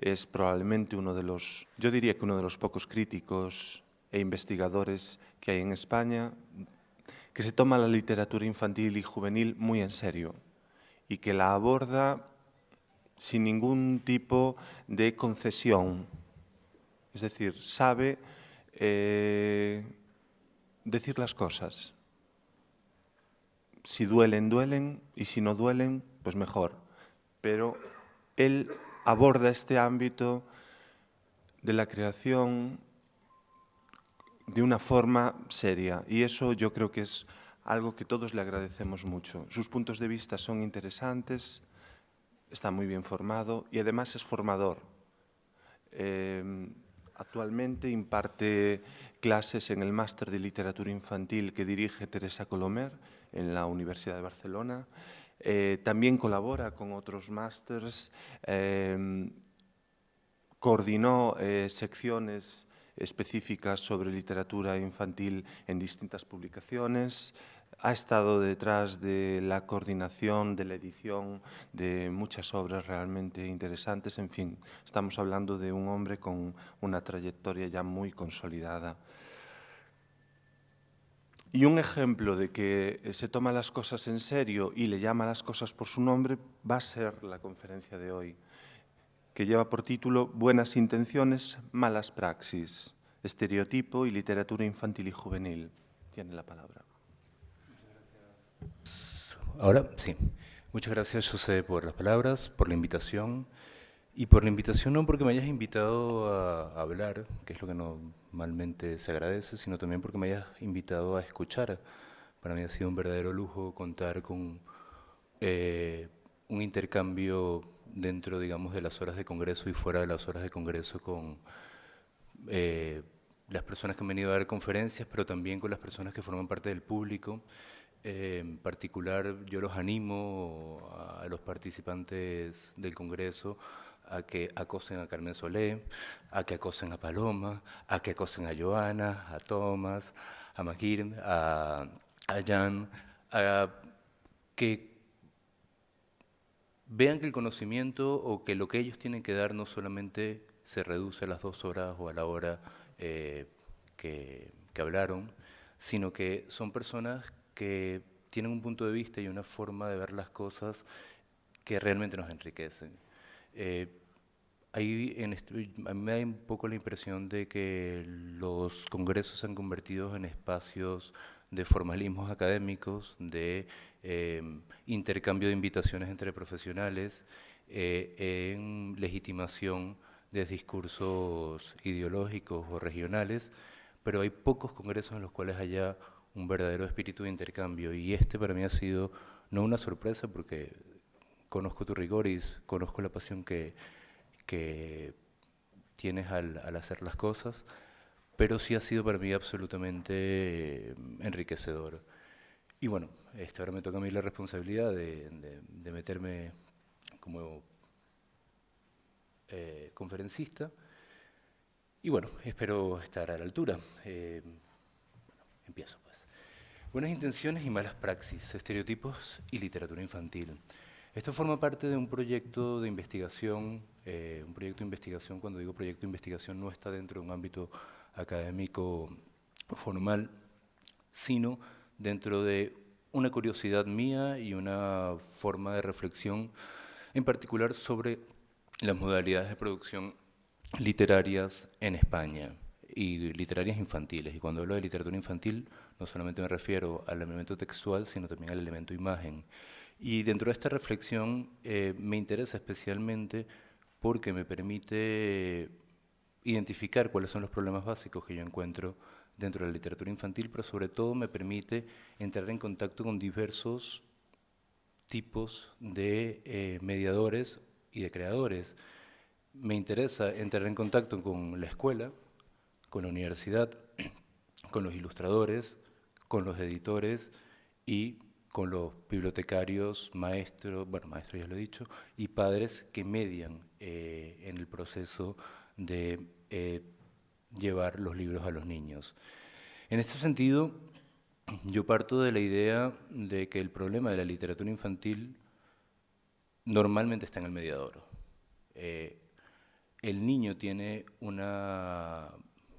es probablemente yo diría que uno de los pocos críticos e investigadores que hay en España que se toma la literatura infantil y juvenil muy en serio y que la aborda sin ningún tipo de concesión. Es decir, sabe decir las cosas. Si duelen, duelen, y si no duelen, pues mejor. Pero él aborda este ámbito de la creación de una forma seria, y eso yo creo que es algo que todos le agradecemos mucho. Sus puntos de vista son interesantes, está muy bien formado y además es formador. Actualmente imparte clases en el Máster de Literatura Infantil que dirige Teresa Colomer en la Universidad de Barcelona. También colabora con otros másters, coordinó secciones específicas sobre literatura infantil en distintas publicaciones, ha estado detrás de la coordinación, de la edición de muchas obras realmente interesantes. En fin, estamos hablando de un hombre con una trayectoria ya muy consolidada. Y un ejemplo de que se toma las cosas en serio y le llama a las cosas por su nombre va a ser la conferencia de hoy, que lleva por título Buenas intenciones, malas praxis, estereotipo y literatura infantil y juvenil. Tiene la palabra. Ahora sí. Muchas gracias, José, por las palabras, por la invitación. Y por la invitación no porque me hayas invitado a hablar, que es lo que normalmente se agradece, sino también porque me hayas invitado a escuchar. Para mí ha sido un verdadero lujo contar con un intercambio dentro, digamos, de las horas de congreso y fuera de las horas de congreso con las personas que han venido a dar conferencias, pero también con las personas que forman parte del público. En particular, yo los animo a los participantes del Congreso a que acosen a Carmen Solé, a que acosen a Paloma, a que acosen a Joana, a Tomás, a Magir, a Jan, a que vean que el conocimiento o que lo que ellos tienen que dar no solamente se reduce a las 2 horas o a la hora que hablaron, sino que son personas que tienen un punto de vista y una forma de ver las cosas que realmente nos enriquecen. A mí me da un poco la impresión de que los congresos se han convertido en espacios de formalismos académicos, de intercambio de invitaciones entre profesionales, en legitimación de discursos ideológicos o regionales, pero hay pocos congresos en los cuales haya un verdadero espíritu de intercambio, y este para mí ha sido no una sorpresa porque conozco tu rigor y conozco la pasión que tienes al hacer las cosas, pero sí ha sido para mí absolutamente enriquecedor. Y bueno, ahora me toca a mí la responsabilidad de meterme como conferencista, y bueno, espero estar a la altura. Empiezo pues. Buenas intenciones y malas praxis, estereotipos y literatura infantil. Esto forma parte de un proyecto de investigación. Cuando digo proyecto de investigación, no está dentro de un ámbito académico formal, sino dentro de una curiosidad mía y una forma de reflexión, en particular sobre las modalidades de producción literarias en España y literarias infantiles. Y cuando hablo de literatura infantil, no solamente me refiero al elemento textual, sino también al elemento imagen. Y dentro de esta reflexión me interesa especialmente porque me permite identificar cuáles son los problemas básicos que yo encuentro dentro de la literatura infantil, pero sobre todo me permite entrar en contacto con diversos tipos de mediadores y de creadores. Me interesa entrar en contacto con la escuela, con la universidad, con los ilustradores, con los editores y con los bibliotecarios, maestros, bueno, maestros ya lo he dicho, y padres que median en el proceso de llevar los libros a los niños. En este sentido, yo parto de la idea de que el problema de la literatura infantil normalmente está en el mediador. el niño tiene una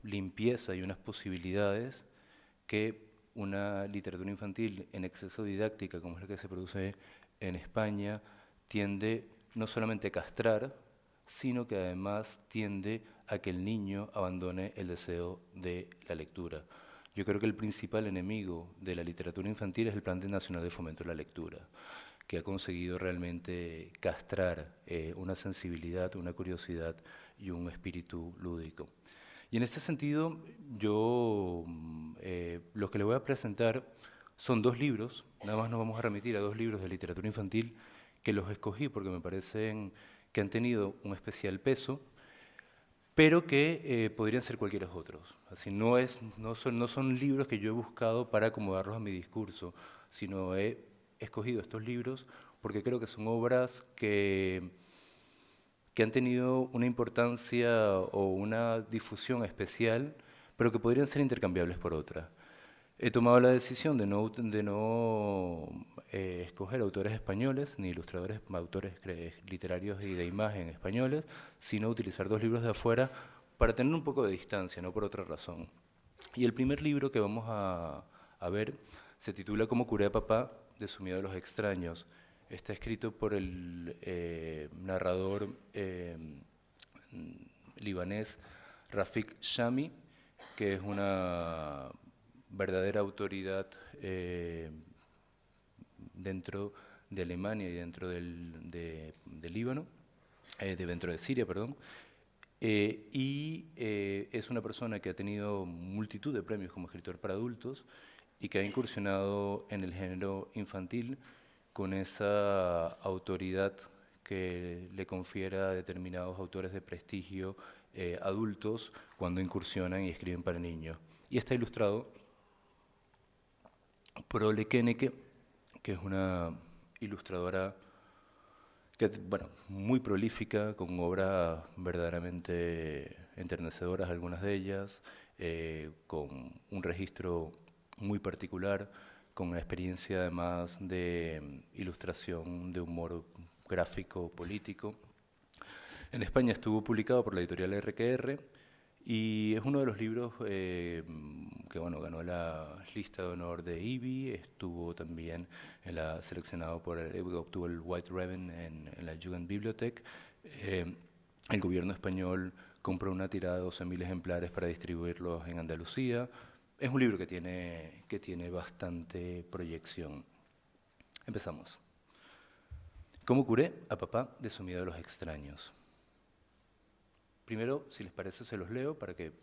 limpieza y unas posibilidades que una literatura infantil en exceso didáctica, como es la que se produce en España, tiende no solamente a castrar, sino que además tiende a que el niño abandone el deseo de la lectura. Yo creo que el principal enemigo de la literatura infantil es el Plan Nacional de Fomento de la Lectura, que ha conseguido realmente castrar una sensibilidad, una curiosidad y un espíritu lúdico. Y en este sentido, yo lo que le voy a presentar son 2 libros, nada más nos vamos a remitir a 2 libros de literatura infantil que los escogí porque me parecen que han tenido un especial peso, pero que podrían ser cualquiera otros. Así, no son libros que yo he buscado para acomodarlos a mi discurso, sino he escogido estos libros porque creo que son obras que han tenido una importancia o una difusión especial, pero que podrían ser intercambiables por otras. He tomado la decisión de no escoger autores españoles, ni ilustradores, autores literarios y de imagen españoles, sino utilizar 2 libros de afuera para tener un poco de distancia, no por otra razón. Y el primer libro que vamos a ver se titula Cómo curé a papá de su miedo a los extraños. Está escrito por el narrador libanés Rafik Shami, que es una verdadera autoridad dentro de Alemania y dentro del Líbano, dentro de Siria, perdón. Es una persona que ha tenido multitud de premios como escritor para adultos y que ha incursionado en el género infantil con esa autoridad que le confiera a determinados autores de prestigio adultos cuando incursionan y escriben para niños. Y está ilustrado por Ole Kenneke, que es una ilustradora que, bueno, muy prolífica, con obras verdaderamente enternecedoras, algunas de ellas, con un registro muy particular, con una experiencia además de ilustración de humor gráfico político. En España estuvo publicado por la editorial RQR y es uno de los libros que bueno, ganó la lista de honor de IBI, estuvo también seleccionado obtuvo el White Ribbon en la Jugendbibliothek. El gobierno español compró una tirada de 12.000 ejemplares para distribuirlos en Andalucía. Es un libro que tiene bastante proyección. Empezamos. ¿Cómo curé a papá de su miedo a los extraños? Primero, si les parece, se los leo para que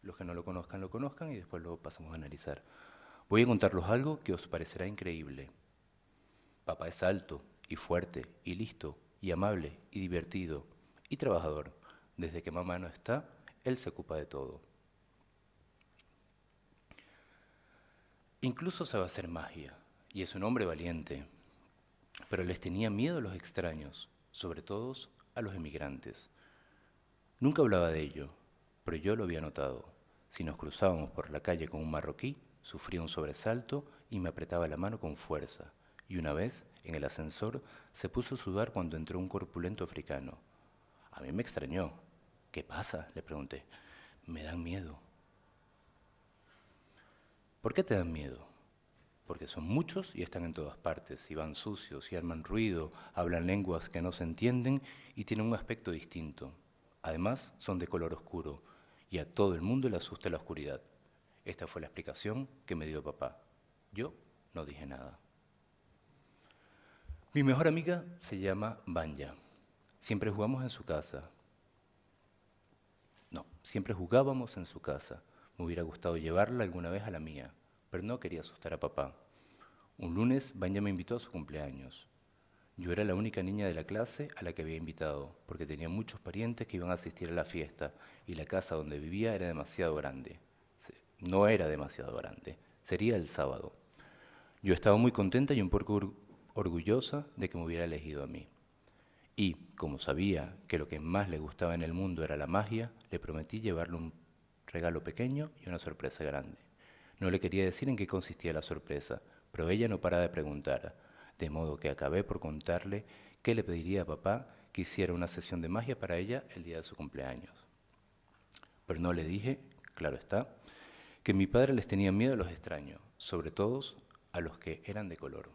los que no lo conozcan y después lo pasamos a analizar. Voy a contarles algo que os parecerá increíble. Papá es alto y fuerte y listo y amable y divertido y trabajador. Desde que mamá no está, él se ocupa de todo. Incluso sabe hacer magia y es un hombre valiente, pero les tenía miedo a los extraños, sobre todo a los emigrantes. Nunca hablaba de ello, pero yo lo había notado. Si nos cruzábamos por la calle con un marroquí, sufría un sobresalto y me apretaba la mano con fuerza. Y una vez, en el ascensor, se puso a sudar cuando entró un corpulento africano. A mí me extrañó. ¿Qué pasa?, le pregunté. Me dan miedo. ¿Por qué te dan miedo? Porque son muchos y están en todas partes, y van sucios, y arman ruido, hablan lenguas que no se entienden y tienen un aspecto distinto. Además, son de color oscuro, y a todo el mundo le asusta la oscuridad. Esta fue la explicación que me dio papá. Yo no dije nada. Mi mejor amiga se llama Vanya. Siempre jugamos en su casa. No, siempre jugábamos en su casa. Me hubiera gustado llevarla alguna vez a la mía, pero no quería asustar a papá. Un lunes, Vanya me invitó a su cumpleaños. Yo era la única niña de la clase a la que había invitado, porque tenía muchos parientes que iban a asistir a la fiesta, y la casa donde vivía era demasiado grande. No era demasiado grande, sería el sábado. Yo estaba muy contenta y un poco orgullosa de que me hubiera elegido a mí. Y, como sabía que lo que más le gustaba en el mundo era la magia, le prometí llevarle un regalo pequeño y una sorpresa grande. No le quería decir en qué consistía la sorpresa, pero ella no paraba de preguntar, de modo que acabé por contarle qué le pediría a papá que hiciera una sesión de magia para ella el día de su cumpleaños. Pero no le dije, claro está, que mi padre les tenía miedo a los extraños, sobre todo a los que eran de color.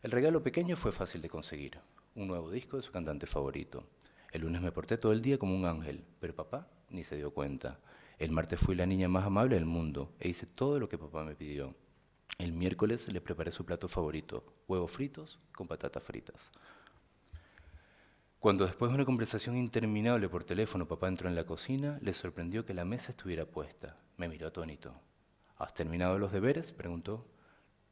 El regalo pequeño fue fácil de conseguir, un nuevo disco de su cantante favorito. El lunes me porté todo el día como un ángel, pero papá ni se dio cuenta. El martes fui la niña más amable del mundo e hice todo lo que papá me pidió. El miércoles le preparé su plato favorito, huevos fritos con patatas fritas. Cuando después de una conversación interminable por teléfono papá entró en la cocina, le sorprendió que la mesa estuviera puesta. Me miró atónito. ¿Has terminado los deberes?, preguntó.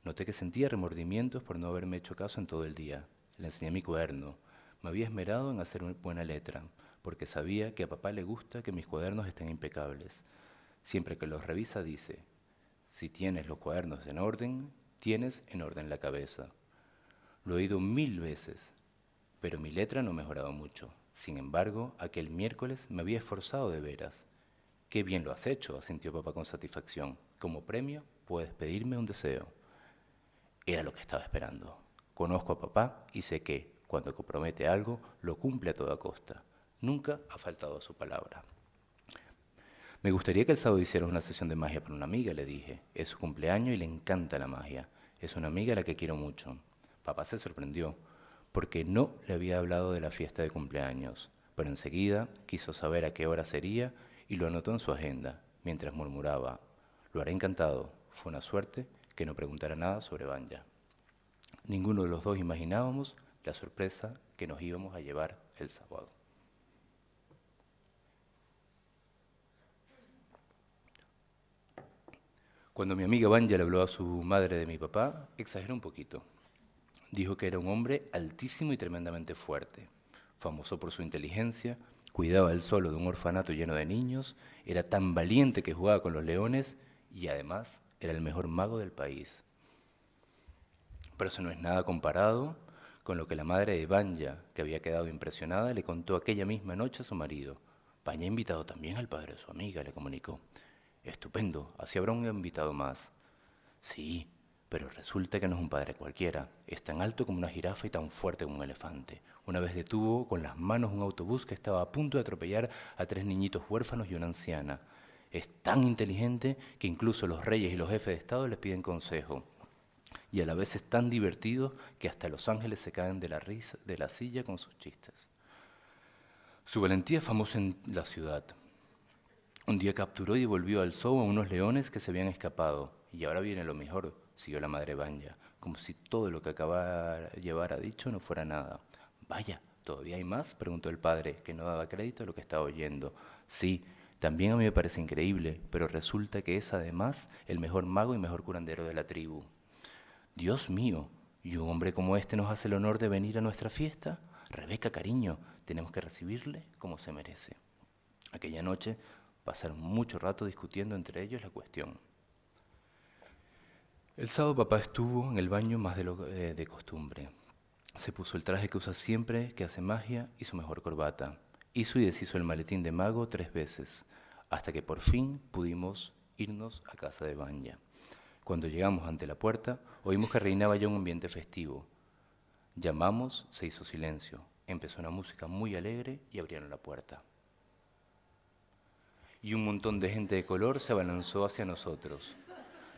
Noté que sentía remordimientos por no haberme hecho caso en todo el día. Le enseñé mi cuaderno. Me había esmerado en hacer una buena letra, porque sabía que a papá le gusta que mis cuadernos estén impecables. Siempre que los revisa dice, si tienes los cuadernos en orden, tienes en orden la cabeza. Lo he oído 1000 veces, pero mi letra no ha mejorado mucho. Sin embargo, aquel miércoles me había esforzado de veras. Qué bien lo has hecho, asintió papá con satisfacción. Como premio, puedes pedirme un deseo. Era lo que estaba esperando. Conozco a papá y sé que, cuando compromete algo, lo cumple a toda costa. Nunca ha faltado a su palabra. Me gustaría que el sábado hicieras una sesión de magia para una amiga, le dije. Es su cumpleaños y le encanta la magia. Es una amiga a la que quiero mucho. Papá se sorprendió, porque no le había hablado de la fiesta de cumpleaños, pero enseguida quiso saber a qué hora sería y lo anotó en su agenda, mientras murmuraba, lo haré encantado. Fue una suerte que no preguntara nada sobre Vanya. Ninguno de los dos imaginábamos la sorpresa que nos íbamos a llevar el sábado. Cuando mi amiga Vanya le habló a su madre de mi papá, exageró un poquito. Dijo que era un hombre altísimo y tremendamente fuerte, famoso por su inteligencia, cuidaba él solo de un orfanato lleno de niños, era tan valiente que jugaba con los leones y además era el mejor mago del país. Pero eso no es nada comparado con lo que la madre de Vanya, que había quedado impresionada, le contó aquella misma noche a su marido. Vanya ha invitado también al padre de su amiga, le comunicó. Estupendo, así habrá un invitado más. Sí, pero resulta que no es un padre cualquiera. Es tan alto como una jirafa y tan fuerte como un elefante. Una vez detuvo con las manos un autobús que estaba a punto de atropellar a 3 niñitos huérfanos y una anciana. Es tan inteligente que incluso los reyes y los jefes de Estado le piden consejo. Y a la vez es tan divertido que hasta los ángeles se caen de la risa de la silla con sus chistes. Su valentía es famosa en la ciudad. Un día capturó y devolvió al zoo a unos leones que se habían escapado. Y ahora viene lo mejor, siguió la madre Vanya, como si todo lo que acababa de llevar a dicho no fuera nada. Vaya, ¿todavía hay más?, preguntó el padre, que no daba crédito a lo que estaba oyendo. Sí, también a mí me parece increíble, pero resulta que es además el mejor mago y mejor curandero de la tribu. Dios mío, ¿y un hombre como este nos hace el honor de venir a nuestra fiesta? Rebeca, cariño, tenemos que recibirle como se merece. Aquella noche pasaron mucho rato discutiendo entre ellos la cuestión. El sábado papá estuvo en el baño más de lo de costumbre. Se puso el traje que usa siempre, que hace magia, y su mejor corbata. Hizo y deshizo el maletín de mago 3 veces, hasta que por fin pudimos irnos a casa de Vanya. Cuando llegamos ante la puerta, oímos que reinaba ya un ambiente festivo. Llamamos, se hizo silencio. Empezó una música muy alegre y abrieron la puerta. Y un montón de gente de color se abalanzó hacia nosotros.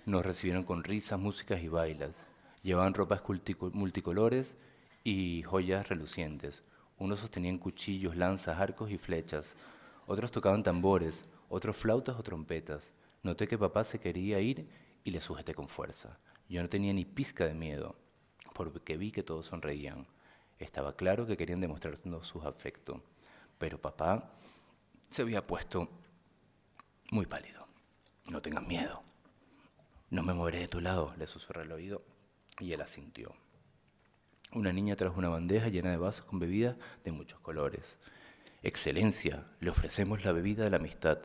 Nos recibieron con risas, músicas y bailes. Llevaban ropas multicolores y joyas relucientes. Unos sostenían cuchillos, lanzas, arcos y flechas. Otros tocaban tambores, otros flautas o trompetas. Noté que papá se quería ir y le sujeté con fuerza. Yo no tenía ni pizca de miedo, porque vi que todos sonreían. Estaba claro que querían demostrarnos sus afectos. Pero papá se había puesto muy pálido. No tengas miedo. No me moveré de tu lado, le susurré al oído y él asintió. Una niña trajo una bandeja llena de vasos con bebidas de muchos colores. Excelencia, le ofrecemos la bebida de la amistad,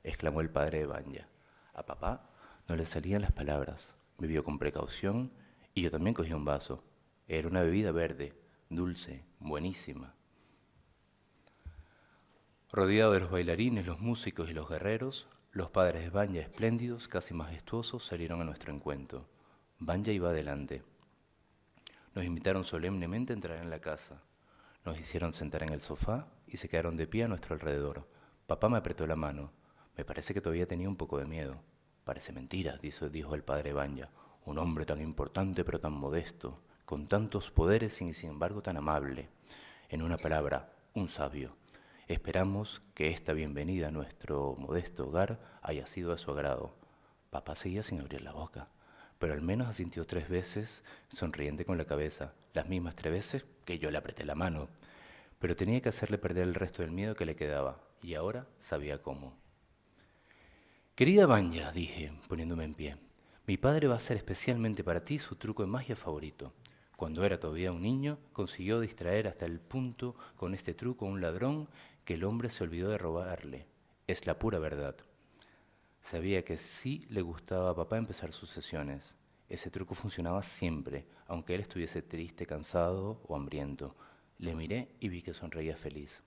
exclamó el padre de Vanya. A papá no le salían las palabras. Bebió con precaución y yo también cogí un vaso. Era una bebida verde, dulce, buenísima. Rodeado de los bailarines, los músicos y los guerreros, los padres de Vanya, espléndidos, casi majestuosos, salieron a nuestro encuentro. Vanya iba adelante. Nos invitaron solemnemente a entrar en la casa. Nos hicieron sentar en el sofá y se quedaron de pie a nuestro alrededor. Papá me apretó la mano. Me parece que todavía tenía un poco de miedo. Parece mentira, dijo el padre Banya. Un hombre tan importante pero tan modesto, con tantos poderes y sin embargo tan amable. En una palabra, un sabio. Esperamos que esta bienvenida a nuestro modesto hogar haya sido a su agrado. Papá seguía sin abrir la boca, pero al menos asintió 3 veces, sonriente con la cabeza, las mismas 3 veces que yo le apreté la mano. Pero tenía que hacerle perder el resto del miedo que le quedaba, y ahora sabía cómo. Querida Banya, dije, poniéndome en pie, mi padre va a hacer especialmente para ti su truco de magia favorito. Cuando era todavía un niño, consiguió distraer hasta el punto con este truco a un ladrón que el hombre se olvidó de robarle. Es la pura verdad. Sabía que sí le gustaba a papá empezar sus sesiones. Ese truco funcionaba siempre, aunque él estuviese triste, cansado o hambriento. Le miré y vi que sonreía feliz.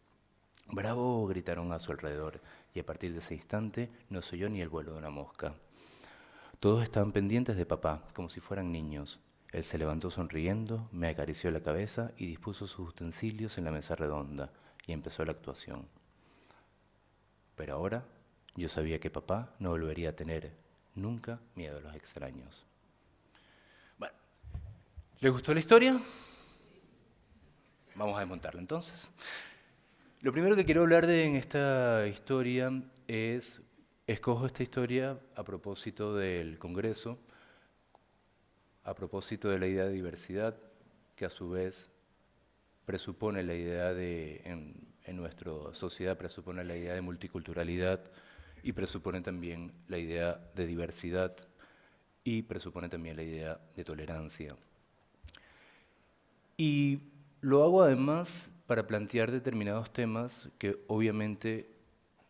¡Bravo!, gritaron a su alrededor, y a partir de ese instante no se oyó ni el vuelo de una mosca. Todos estaban pendientes de papá, como si fueran niños. Él se levantó sonriendo, me acarició la cabeza y dispuso sus utensilios en la mesa redonda, y empezó la actuación. Pero ahora yo sabía que papá no volvería a tener nunca miedo a los extraños. Bueno, ¿les gustó la historia? Vamos a desmontarla entonces. Lo primero que quiero hablar en esta historia es, escojo esta historia a propósito del Congreso, a propósito de la idea de diversidad, que a su vez presupone la idea de, en nuestra sociedad, presupone la idea de multiculturalidad y presupone también la idea de diversidad y presupone también la idea de tolerancia. Y lo hago además para plantear determinados temas que obviamente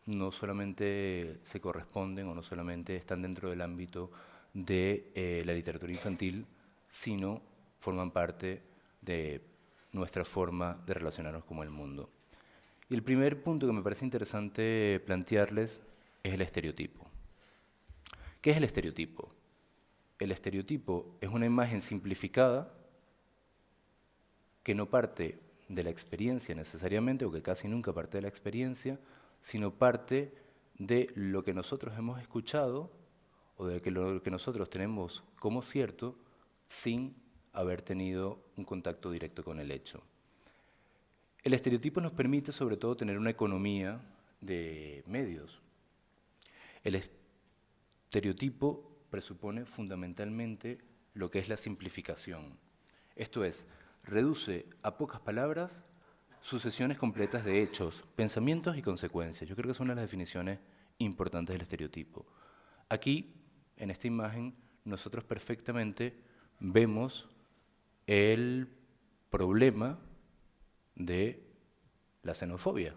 no solamente se corresponden o no solamente están dentro del ámbito de la literatura infantil, sino forman parte de nuestra forma de relacionarnos con el mundo. Y el primer punto que me parece interesante plantearles es el estereotipo. ¿Qué es el estereotipo? El estereotipo es una imagen simplificada que no parte de la experiencia necesariamente, o que casi nunca parte de la experiencia, sino parte de lo que nosotros hemos escuchado o de lo que nosotros tenemos como cierto sin haber tenido un contacto directo con el hecho. El estereotipo nos permite sobre todo tener una economía de medios. El estereotipo presupone fundamentalmente lo que es la simplificación. Esto es, reduce a pocas palabras sucesiones completas de hechos, pensamientos y consecuencias. Yo creo que es una de las definiciones importantes del estereotipo. Aquí, en esta imagen, nosotros perfectamente vemos el problema de la xenofobia.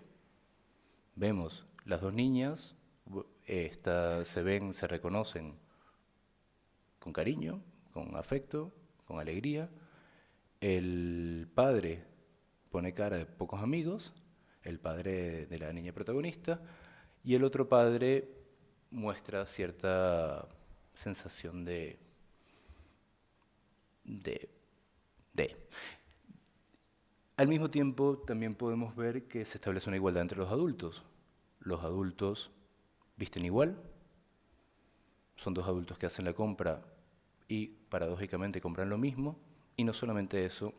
Vemos las dos niñas, se reconocen con cariño, con afecto, con alegría. El padre pone cara de pocos amigos, el padre de la niña protagonista, y el otro padre muestra cierta sensación de. Al mismo tiempo, también podemos ver que se establece una igualdad entre los adultos. Los adultos visten igual, son dos adultos que hacen la compra y, paradójicamente, compran lo mismo, y no solamente eso,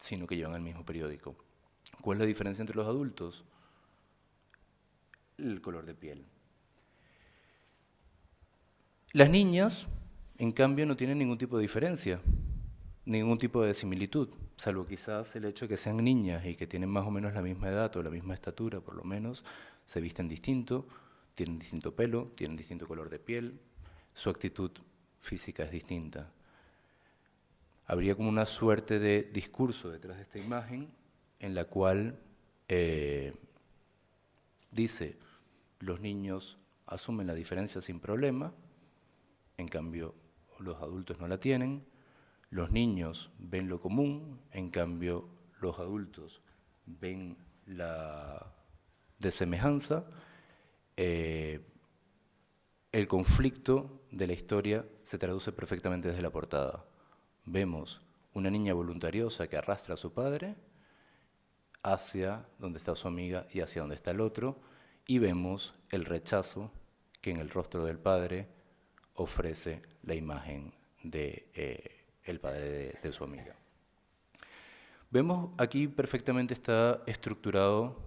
sino que llevan el mismo periódico. ¿Cuál es la diferencia entre los adultos? El color de piel. Las niñas, en cambio, no tienen ningún tipo de diferencia, ningún tipo de similitud, salvo quizás el hecho de que sean niñas y que tienen más o menos la misma edad o la misma estatura, por lo menos, se visten distinto, tienen distinto pelo, tienen distinto color de piel, su actitud física es distinta. Habría como una suerte de discurso detrás de esta imagen en la cual dice, los niños asumen la diferencia sin problema, en cambio los adultos no la tienen, los niños ven lo común, en cambio los adultos ven la desemejanza. El conflicto de la historia se traduce perfectamente desde la portada. Vemos una niña voluntariosa que arrastra a su padre, hacia donde está su amiga y hacia donde está el otro, y vemos el rechazo que en el rostro del padre ofrece la imagen de el padre de su amiga. Vemos aquí perfectamente está estructurado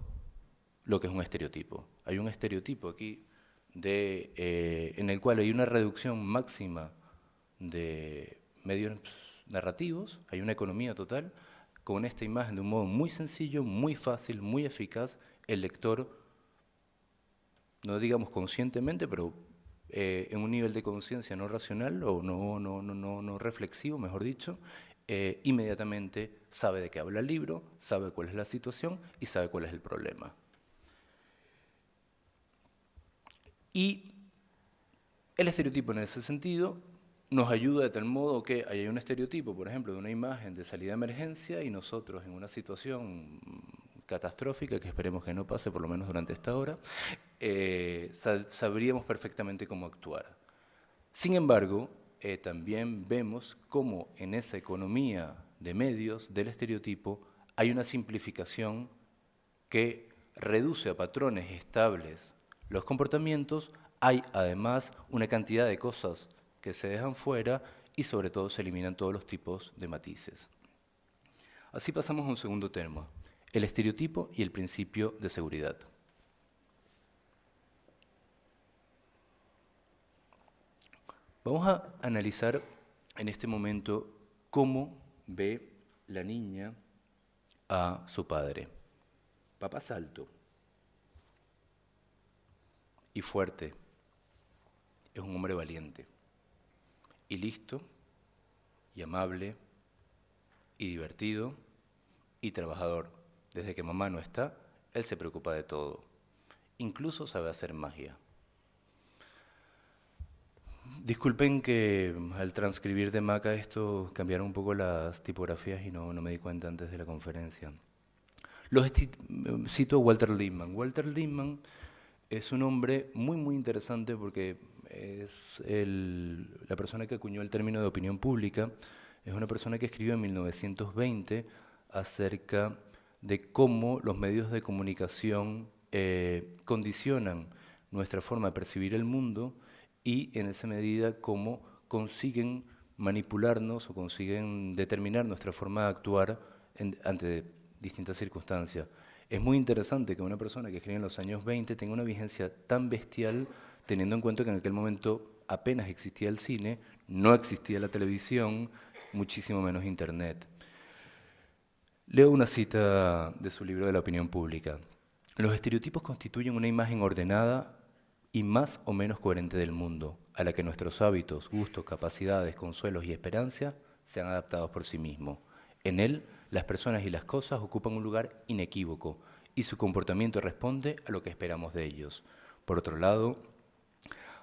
lo que es un estereotipo. Hay un estereotipo aquí en el cual hay una reducción máxima de medios narrativos, hay una economía total. Con esta imagen de un modo muy sencillo, muy fácil, muy eficaz, el lector, no digamos conscientemente, pero en un nivel de conciencia no racional o no reflexivo, mejor dicho, inmediatamente sabe de qué habla el libro, sabe cuál es la situación y sabe cuál es el problema. Y el estereotipo en ese sentido nos ayuda de tal modo que hay un estereotipo, por ejemplo, de una imagen de salida de emergencia y nosotros en una situación catastrófica, que esperemos que no pase por lo menos durante esta hora, sabríamos perfectamente cómo actuar. Sin embargo, también vemos cómo en esa economía de medios del estereotipo hay una simplificación que reduce a patrones estables los comportamientos. Hay además una cantidad de cosas que se dejan fuera y sobre todo se eliminan todos los tipos de matices. Así pasamos a un segundo tema, el estereotipo y el principio de seguridad. Vamos a analizar en este momento cómo ve la niña a su padre. Papá es alto y fuerte, es un hombre valiente y listo y amable y divertido y trabajador. Desde que mamá no está, él se preocupa de todo, incluso sabe hacer magia. Disculpen que al transcribir de Maca esto cambiaron un poco las tipografías y no me di cuenta antes de la conferencia. Cito a Walter Lippmann. Walter Lippmann es un hombre muy interesante porque es la persona que acuñó el término de opinión pública. Es una persona que escribió en 1920 acerca de cómo los medios de comunicación condicionan nuestra forma de percibir el mundo y en esa medida cómo consiguen manipularnos o consiguen determinar nuestra forma de actuar ante distintas circunstancias. Es muy interesante que una persona que escribe en los años 20 tenga una vigencia tan bestial, teniendo en cuenta que en aquel momento apenas existía el cine, no existía la televisión, muchísimo menos Internet. Leo una cita de su libro de la opinión pública. Los estereotipos constituyen una imagen ordenada y más o menos coherente del mundo, a la que nuestros hábitos, gustos, capacidades, consuelos y esperanzas se han adaptado por sí mismos. En él, las personas y las cosas ocupan un lugar inequívoco y su comportamiento responde a lo que esperamos de ellos. Por otro lado,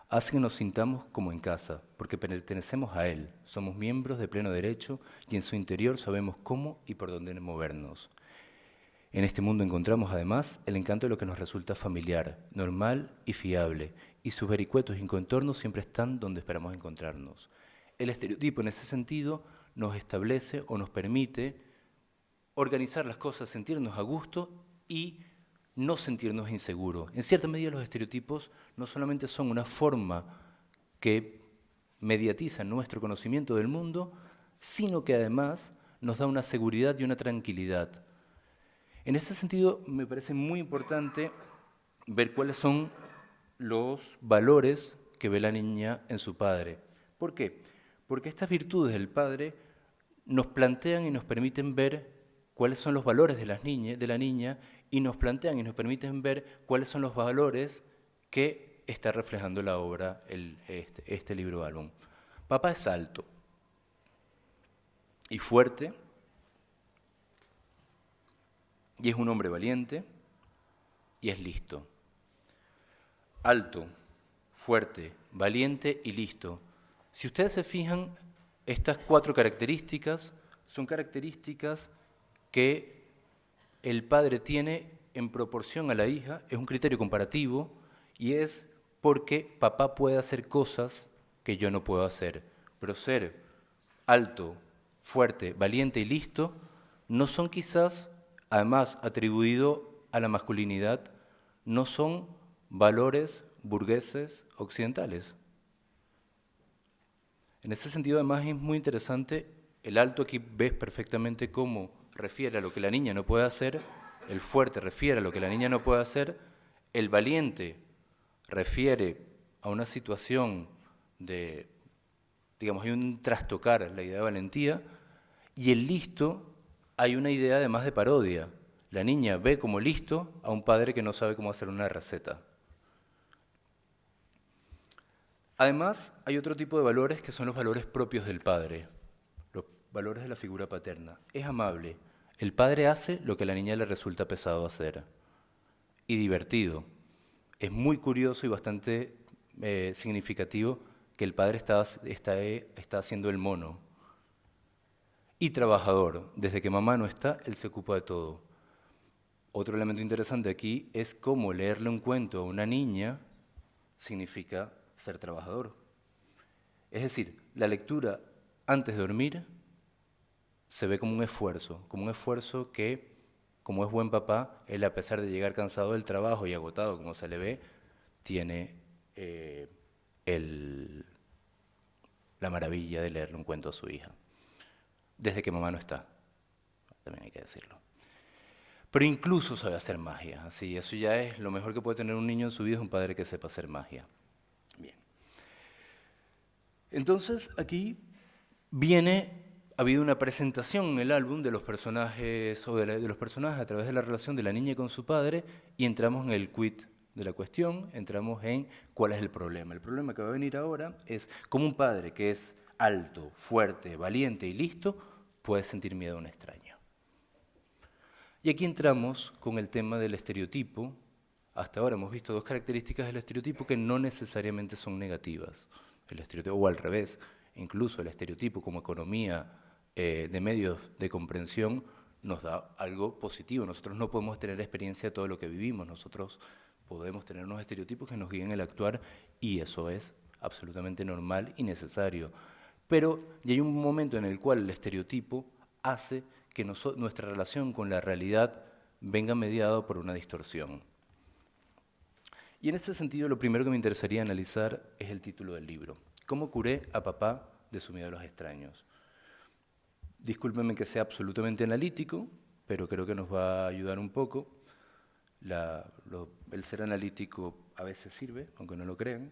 hace que nos sintamos como en casa, porque pertenecemos a él, somos miembros de pleno derecho y en su interior sabemos cómo y por dónde movernos. En este mundo encontramos además el encanto de lo que nos resulta familiar, normal y fiable, y sus vericuetos y contornos siempre están donde esperamos encontrarnos. El estereotipo en ese sentido nos establece o nos permite organizar las cosas, sentirnos a gusto y no sentirnos inseguros. En cierta medida los estereotipos no solamente son una forma que mediatiza nuestro conocimiento del mundo, sino que además nos da una seguridad y una tranquilidad. En este sentido, me parece muy importante ver cuáles son los valores que ve la niña en su padre. ¿Por qué? Porque estas virtudes del padre nos plantean y nos permiten ver cuáles son los valores de la niña y nos plantean y nos permiten ver cuáles son los valores que está reflejando la obra, este libro álbum. Papá es alto y fuerte, y es un hombre valiente y es listo. Alto, fuerte, valiente y listo. Si ustedes se fijan, estas 4 características son características que el padre tiene en proporción a la hija, es un criterio comparativo y es porque papá puede hacer cosas que yo no puedo hacer. Pero ser alto, fuerte, valiente y listo no son quizás además atribuido a la masculinidad, no son valores burgueses occidentales. En ese sentido, además, es muy interesante, el alto aquí ves perfectamente cómo refiere a lo que la niña no puede hacer, el fuerte refiere a lo que la niña no puede hacer, el valiente refiere a una situación de, digamos, hay un trastocar la idea de valentía, y el listo hay una idea además de parodia. La niña ve como listo a un padre que no sabe cómo hacer una receta. Además, hay otro tipo de valores que son los valores propios del padre, los valores de la figura paterna. Es amable. El padre hace lo que a la niña le resulta pesado hacer y divertido. Es muy curioso y bastante significativo que el padre está haciendo el mono. Y trabajador. Desde que mamá no está, él se ocupa de todo. Otro elemento interesante aquí es cómo leerle un cuento a una niña significa ser trabajador. Es decir, la lectura antes de dormir se ve como un esfuerzo que, como es buen papá, él a pesar de llegar cansado del trabajo y agotado como se le ve, tiene la maravilla de leerle un cuento a su hija. Desde que mamá no está, también hay que decirlo. Pero incluso sabe hacer magia, así, eso ya es lo mejor que puede tener un niño en su vida, es un padre que sepa hacer magia. Bien. Entonces, aquí ha habido una presentación en el álbum de los personajes, o de los personajes a través de la relación de la niña con su padre, y entramos en el quid de la cuestión, entramos en cuál es el problema. El problema que va a venir ahora es cómo un padre que es alto, fuerte, valiente y listo puede sentir miedo a un extraño. Y aquí entramos con el tema del estereotipo. Hasta ahora hemos visto dos características del estereotipo que no necesariamente son negativas. El estereotipo, o al revés, incluso el estereotipo como economía de medios de comprensión nos da algo positivo. Nosotros no podemos tener experiencia de todo lo que vivimos, nosotros podemos tener unos estereotipos que nos guíen el actuar y eso es absolutamente normal y necesario. Pero ya hay un momento en el cual el estereotipo hace que nuestra relación con la realidad venga mediado por una distorsión. Y en ese sentido, lo primero que me interesaría analizar es el título del libro. ¿Cómo curé a papá de su miedo a los extraños? Discúlpenme que sea absolutamente analítico, pero creo que nos va a ayudar un poco. El ser analítico a veces sirve, aunque no lo crean.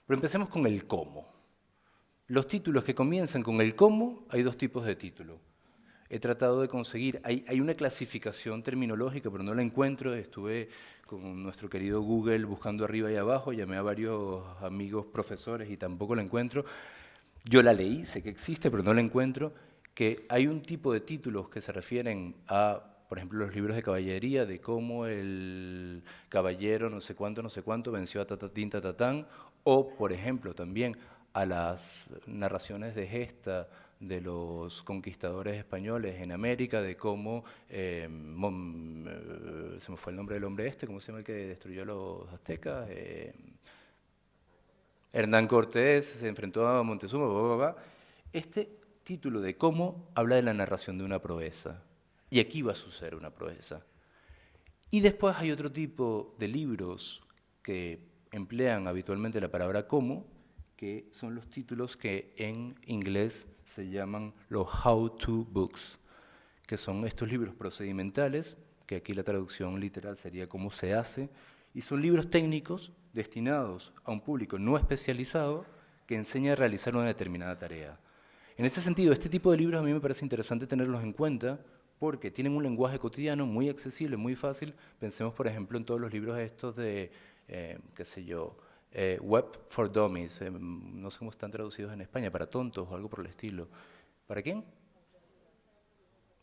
Pero empecemos con el cómo. Los títulos que comienzan con el cómo, hay dos tipos de título. He tratado de conseguir, hay una clasificación terminológica, pero no la encuentro. Estuve con nuestro querido Google buscando arriba y abajo, llamé a varios amigos profesores y tampoco la encuentro. Yo la leí, sé que existe, pero no la encuentro. Que hay un tipo de títulos que se refieren a, por ejemplo, los libros de caballería, de cómo el caballero no sé cuánto venció a tatatín tatatán, o, por ejemplo, también a las narraciones de gesta de los conquistadores españoles en América, de cómo, se me fue el nombre del hombre ¿cómo se llama el que destruyó a los aztecas? Hernán Cortés se enfrentó a Montezuma, Este título de cómo habla de la narración de una proeza, y aquí va a suceder una proeza. Y después hay otro tipo de libros que emplean habitualmente la palabra cómo, que son los títulos que en inglés se llaman los how-to books, que son estos libros procedimentales, que aquí la traducción literal sería cómo se hace, y son libros técnicos destinados a un público no especializado que enseña a realizar una determinada tarea. En ese sentido, este tipo de libros a mí me parece interesante tenerlos en cuenta porque tienen un lenguaje cotidiano muy accesible, muy fácil. Pensemos, por ejemplo, en todos los libros estos de, qué sé yo, Web for Dummies, no sé cómo están traducidos en España, para tontos o algo por el estilo. ¿Para quién?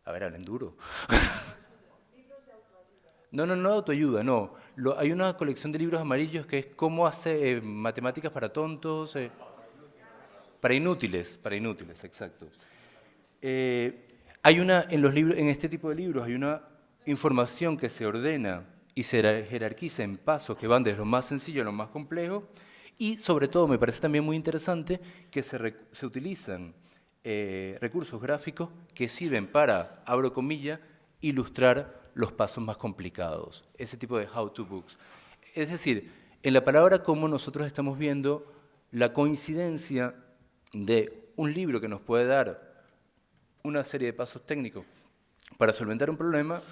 A ver, hablen duro. No, autoayuda, no. Hay una colección de libros amarillos que es cómo hacer matemáticas para tontos, para inútiles, exacto. En este tipo de libros hay una información que se ordena y se jerarquiza en pasos que van desde lo más sencillo a lo más complejo, y sobre todo me parece también muy interesante que se utilizan recursos gráficos que sirven para, abro comillas, ilustrar los pasos más complicados, ese tipo de how-to books. Es decir, en la palabra como nosotros estamos viendo la coincidencia de un libro que nos puede dar una serie de pasos técnicos para solventar un problema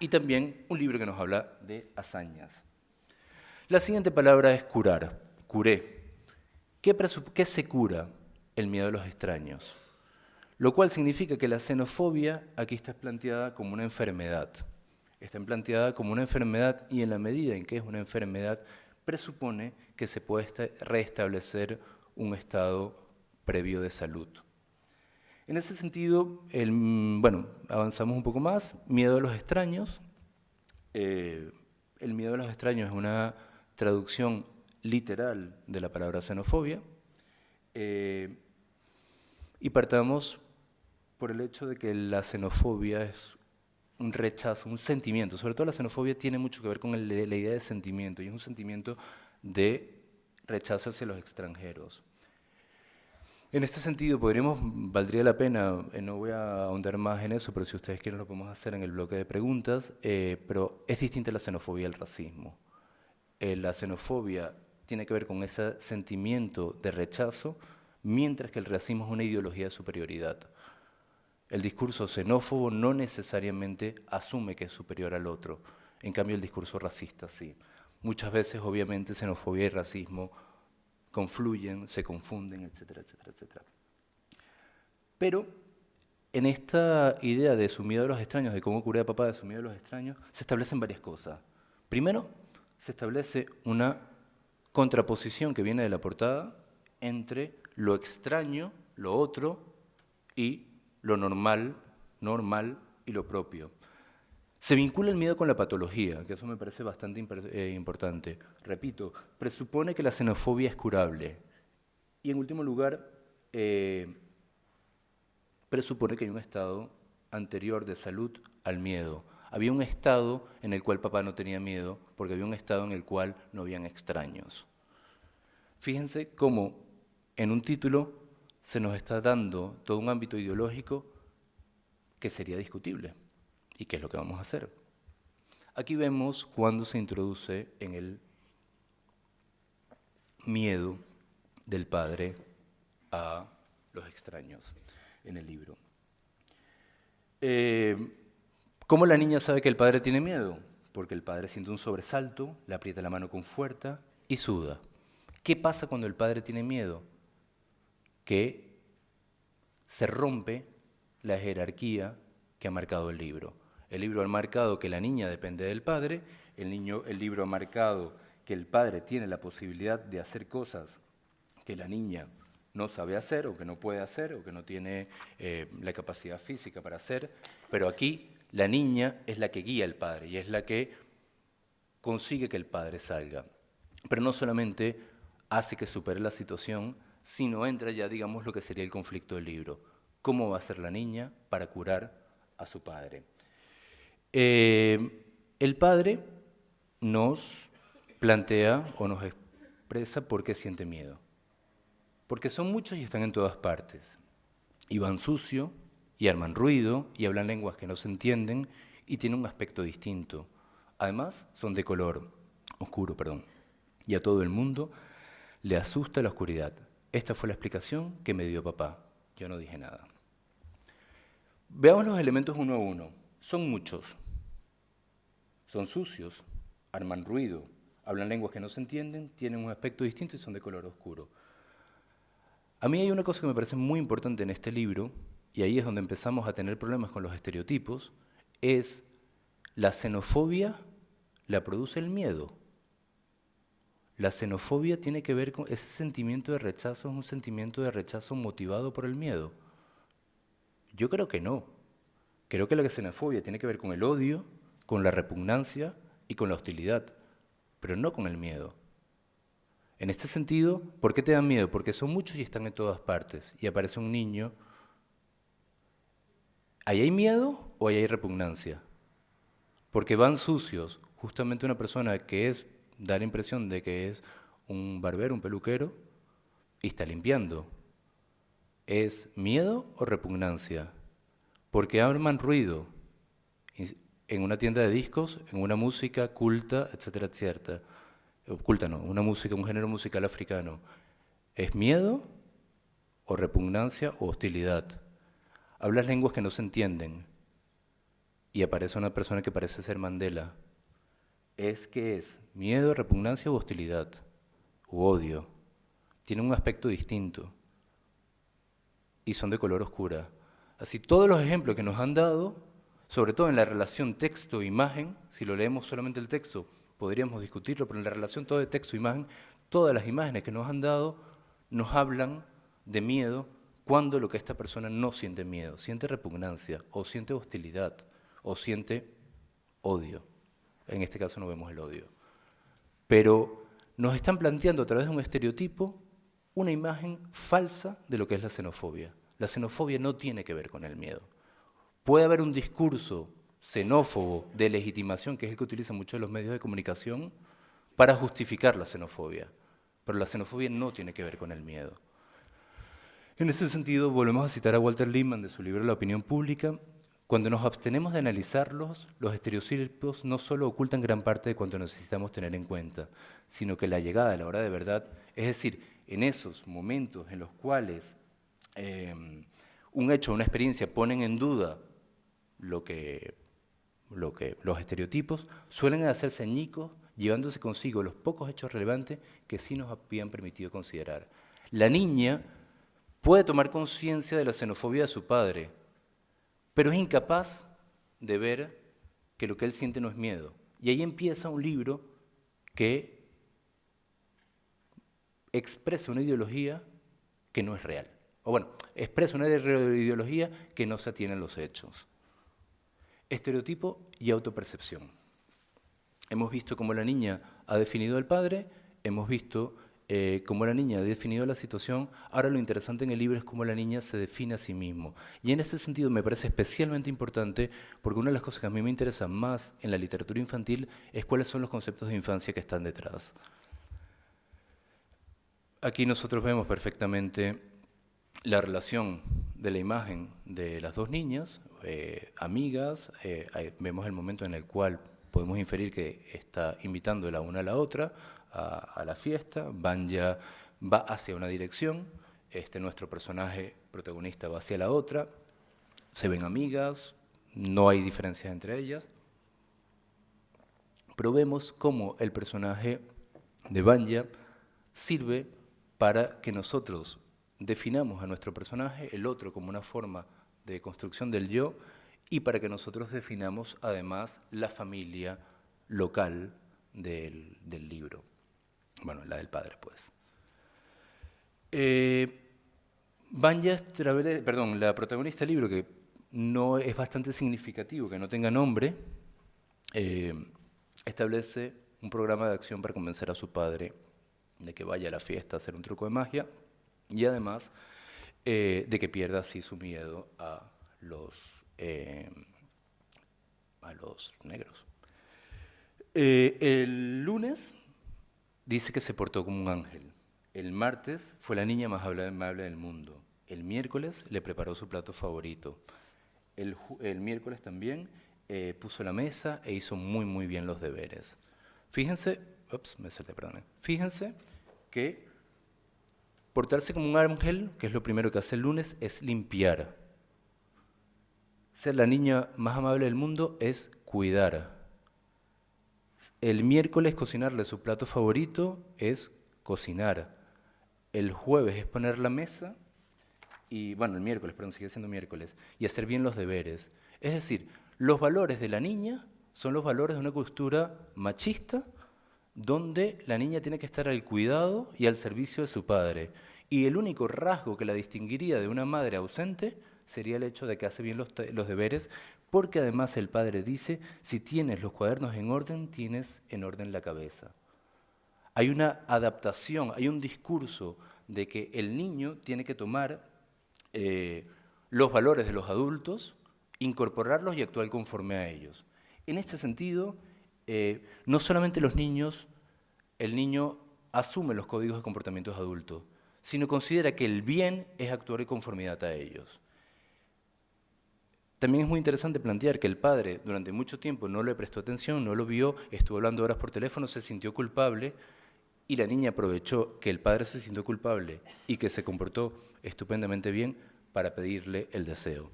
y también un libro que nos habla de hazañas. La siguiente palabra es curar, curé. ¿Qué se cura? El miedo a los extraños. Lo cual significa que la xenofobia aquí está planteada como una enfermedad. Está planteada como una enfermedad y en la medida en que es una enfermedad, presupone que se puede restablecer un estado previo de salud. En ese sentido, avanzamos un poco más. Miedo a los extraños. El miedo a los extraños es una traducción literal de la palabra xenofobia. Y partamos por el hecho de que la xenofobia es un rechazo, un sentimiento. Sobre todo la xenofobia tiene mucho que ver con la idea de sentimiento, y es un sentimiento de rechazo hacia los extranjeros. En este sentido, valdría la pena, no voy a ahondar más en eso, pero si ustedes quieren lo podemos hacer en el bloque de preguntas, pero es distinta la xenofobia al racismo. La xenofobia tiene que ver con ese sentimiento de rechazo, mientras que el racismo es una ideología de superioridad. El discurso xenófobo no necesariamente asume que es superior al otro, en cambio el discurso racista sí. Muchas veces, obviamente, xenofobia y racismo confluyen, se confunden, etcétera, etcétera, etcétera. Pero en esta idea de su miedo a los extraños, de cómo curé a papá de su miedo a los extraños, se establecen varias cosas. Primero, se establece una contraposición que viene de la portada entre lo extraño, lo otro, y lo normal y lo propio. Se vincula el miedo con la patología, que eso me parece bastante importante. Repito, presupone que la xenofobia es curable. Y en último lugar, presupone que hay un estado anterior de salud al miedo. Había un estado en el cual papá no tenía miedo, porque había un estado en el cual no habían extraños. Fíjense cómo en un título se nos está dando todo un ámbito ideológico que sería discutible. ¿Y qué es lo que vamos a hacer? Aquí vemos cuando se introduce en el miedo del padre a los extraños en el libro. ¿Cómo la niña sabe que el padre tiene miedo? Porque el padre siente un sobresalto, le aprieta la mano con fuerza y suda. ¿Qué pasa cuando el padre tiene miedo? Que se rompe la jerarquía que ha marcado el libro. El libro ha marcado que la niña depende del padre, el libro ha marcado que el padre tiene la posibilidad de hacer cosas que la niña no sabe hacer, o que no puede hacer, o que no tiene la capacidad física para hacer, pero aquí la niña es la que guía al padre y es la que consigue que el padre salga. Pero no solamente hace que supere la situación, sino entra ya, digamos, lo que sería el conflicto del libro. ¿Cómo va a ser la niña para curar a su padre? El padre nos plantea o nos expresa por qué siente miedo. Porque son muchos y están en todas partes. Y van sucio, y arman ruido, y hablan lenguas que no se entienden, y tienen un aspecto distinto. Además, son de color oscuro, y a todo el mundo le asusta la oscuridad. Esta fue la explicación que me dio papá. Yo no dije nada. Veamos los elementos uno a uno. Son muchos. Son sucios, arman ruido, hablan lenguas que no se entienden, tienen un aspecto distinto y son de color oscuro. A mí hay una cosa que me parece muy importante en este libro, y ahí es donde empezamos a tener problemas con los estereotipos, es la xenofobia la produce el miedo. La xenofobia tiene que ver con ese sentimiento de rechazo, es un sentimiento de rechazo motivado por el miedo. Yo creo que no. Creo que la xenofobia tiene que ver con el odio, con la repugnancia y con la hostilidad, pero no con el miedo. En este sentido, ¿por qué te dan miedo? Porque son muchos y están en todas partes, y aparece un niño. ¿Ahí hay miedo o ahí hay repugnancia? Porque van sucios, justamente una persona que da la impresión de que es un barbero, un peluquero, y está limpiando. ¿Es miedo o repugnancia? Porque arman ruido. en una tienda de discos, en una música culta, etcétera, etcétera. Culta no, una música, un género musical africano. ¿Es miedo o repugnancia o hostilidad? Hablas lenguas que no se entienden y aparece una persona que parece ser Mandela. ¿Qué es? ¿Miedo, repugnancia o hostilidad? ¿O odio? Tiene un aspecto distinto y son de color oscura. Así, todos los ejemplos que nos han dado, sobre todo en la relación texto-imagen, si lo leemos solamente el texto, podríamos discutirlo, pero en la relación todo de texto-imagen, todas las imágenes que nos han dado nos hablan de miedo cuando lo que esta persona no siente miedo, siente repugnancia, o siente hostilidad, o siente odio. En este caso no vemos el odio. Pero nos están planteando a través de un estereotipo una imagen falsa de lo que es la xenofobia. La xenofobia no tiene que ver con el miedo. Puede haber un discurso xenófobo de legitimación, que es el que utilizan muchos de los medios de comunicación, para justificar la xenofobia. Pero la xenofobia no tiene que ver con el miedo. En ese sentido, volvemos a citar a Walter Lippmann de su libro La opinión pública. Cuando nos abstenemos de analizarlos, los estereotipos no solo ocultan gran parte de cuanto necesitamos tener en cuenta, sino que la llegada a la hora de verdad, es decir, en esos momentos en los cuales un hecho o una experiencia ponen en duda los estereotipos, suelen hacerse añicos, llevándose consigo los pocos hechos relevantes que sí nos habían permitido considerar. La niña puede tomar conciencia de la xenofobia de su padre, pero es incapaz de ver que lo que él siente no es miedo. Y ahí empieza un libro que expresa una ideología que no es real. O bueno, expresa una ideología que no se atiene a los hechos. Estereotipo y autopercepción. Hemos visto cómo la niña ha definido al padre, hemos visto cómo la niña ha definido la situación. Ahora lo interesante en el libro es cómo la niña se define a sí mismo. Y en ese sentido me parece especialmente importante porque una de las cosas que a mí me interesa más en la literatura infantil es cuáles son los conceptos de infancia que están detrás. Aquí nosotros vemos perfectamente la relación de la imagen de las dos niñas, amigas, vemos el momento en el cual podemos inferir que está invitando la una a la otra a la fiesta. Vanya va hacia una dirección, nuestro personaje protagonista va hacia la otra, se ven amigas, no hay diferencias entre ellas, pero vemos cómo el personaje de Vanya sirve para que nosotros definamos a nuestro personaje, el otro como una forma de construcción del yo, y para que nosotros definamos además la familia local del libro. Bueno, la del padre, pues. Vanya, la protagonista del libro, que no es bastante significativo que no tenga nombre, establece un programa de acción para convencer a su padre de que vaya a la fiesta a hacer un truco de magia y además de que pierda así su miedo a los negros. El lunes dice que se portó como un ángel. El martes fue la niña más amable del mundo. El miércoles le preparó su plato favorito. El miércoles también puso la mesa e hizo muy, muy bien los deberes. Fíjense, fíjense que portarse como un ángel, que es lo primero que hace el lunes, es limpiar. Ser la niña más amable del mundo es cuidar. El miércoles cocinarle su plato favorito es cocinar. El jueves es poner la mesa, y bueno, el miércoles, perdón, sigue siendo miércoles, y hacer bien los deberes. Es decir, los valores de la niña son los valores de una cultura machista, donde la niña tiene que estar al cuidado y al servicio de su padre. Y el único rasgo que la distinguiría de una madre ausente sería el hecho de que hace bien los deberes, porque además el padre dice, si tienes los cuadernos en orden, tienes en orden la cabeza. Hay una adaptación, hay un discurso de que el niño tiene que tomar los valores de los adultos, incorporarlos y actuar conforme a ellos. En este sentido, no solamente el niño asume los códigos de comportamientos adultos, sino considera que el bien es actuar en conformidad a ellos. también es muy interesante plantear que el padre durante mucho tiempo no le prestó atención, no lo vio, estuvo hablando horas por teléfono, se sintió culpable y la niña aprovechó que el padre se sintió culpable y que se comportó estupendamente bien para pedirle el deseo.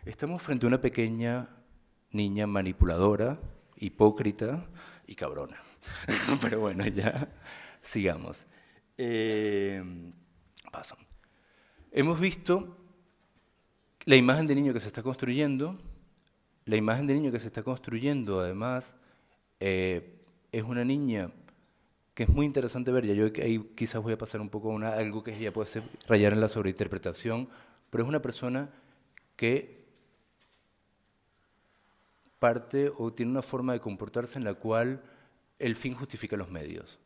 Estamos frente a una pequeña niña manipuladora, hipócrita y cabrona. Pero bueno, ya sigamos. Paso. Hemos visto la imagen de niño que se está construyendo. La imagen de niño que se está construyendo, además, es una niña que es muy interesante ver. Ya yo ahí quizás voy a pasar un poco a algo que ya puede ser rayar en la sobreinterpretación, pero es una persona que parte o tiene una forma de comportarse en la cual el fin justifica los medios.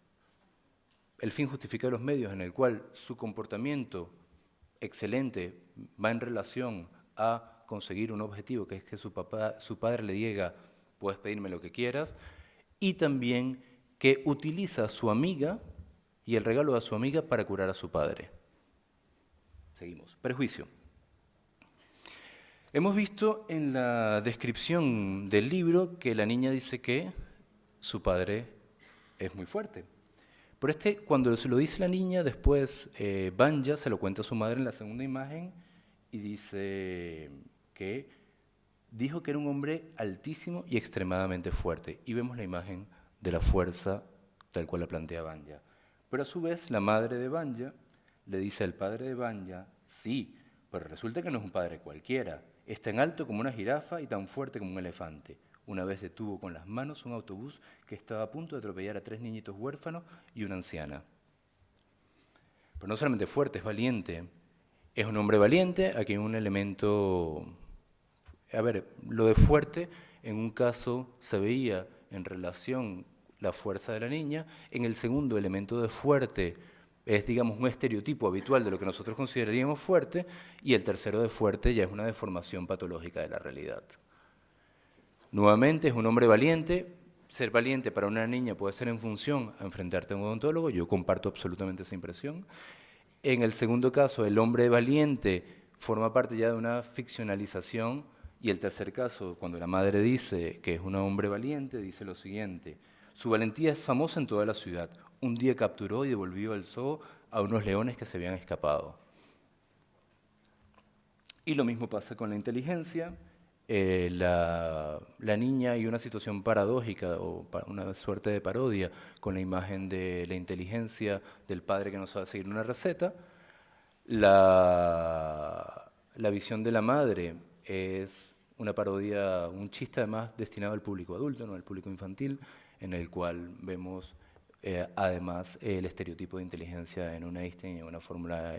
El fin justifica los medios, en el cual su comportamiento excelente va en relación a conseguir un objetivo, que es que su padre le diga, puedes pedirme lo que quieras, y también que utiliza a su amiga y el regalo de su amiga para curar a su padre. Seguimos. Prejuicio. Hemos visto en la descripción del libro que la niña dice que su padre es muy fuerte. Pero cuando se lo dice la niña, después Vanya se lo cuenta a su madre en la segunda imagen y dice que dijo que era un hombre altísimo y extremadamente fuerte. Y vemos la imagen de la fuerza tal cual la plantea Vanya. Pero a su vez, la madre de Vanya le dice al padre de Vanya, sí, pero resulta que no es un padre cualquiera. Es tan alto como una jirafa y tan fuerte como un elefante. Una vez detuvo con las manos un autobús que estaba a punto de atropellar a 3 niñitos huérfanos y una anciana. Pero no solamente fuerte, es valiente. Es un hombre valiente, aquí hay un elemento... A ver, lo de fuerte, en un caso se veía en relación la fuerza de la niña, en el segundo elemento de fuerte es, digamos, un estereotipo habitual de lo que nosotros consideraríamos fuerte, y el tercero de fuerte ya es una deformación patológica de la realidad. Nuevamente, es un hombre valiente. Ser valiente para una niña puede ser en función a enfrentarte a un odontólogo, yo comparto absolutamente esa impresión. En el segundo caso, el hombre valiente forma parte ya de una ficcionalización, y el tercer caso, cuando la madre dice que es un hombre valiente, dice lo siguiente: su valentía es famosa en toda la ciudad. Un día capturó y devolvió al zoo a unos leones que se habían escapado. Y lo mismo pasa con la inteligencia. La niña, hay una situación paradójica o una suerte de parodia con la imagen de la inteligencia del padre que no sabe seguir una receta. La visión de la madre es una parodia, un chiste además destinado al público adulto, no al público infantil, en el cual vemos además el estereotipo de inteligencia en un Einstein, en una fórmula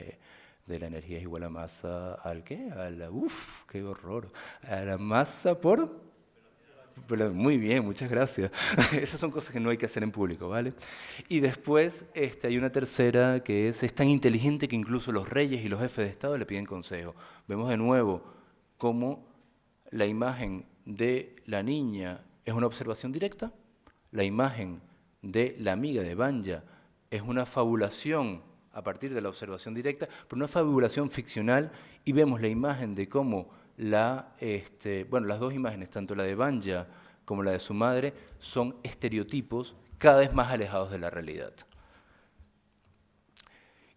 de la energía es igual a masa al ¿qué? A la, qué horror, a la masa por... Pero muy bien, muchas gracias. Esas son cosas que no hay que hacer en público, ¿vale? Y después hay una tercera que es tan inteligente que incluso los reyes y los jefes de Estado le piden consejo. Vemos de nuevo cómo la imagen de la niña es una observación directa, la imagen de la amiga de Vanya es una fabulación a partir de la observación directa, pero una fabulación ficcional, y vemos la imagen de cómo las dos imágenes, tanto la de Vanya como la de su madre, son estereotipos cada vez más alejados de la realidad.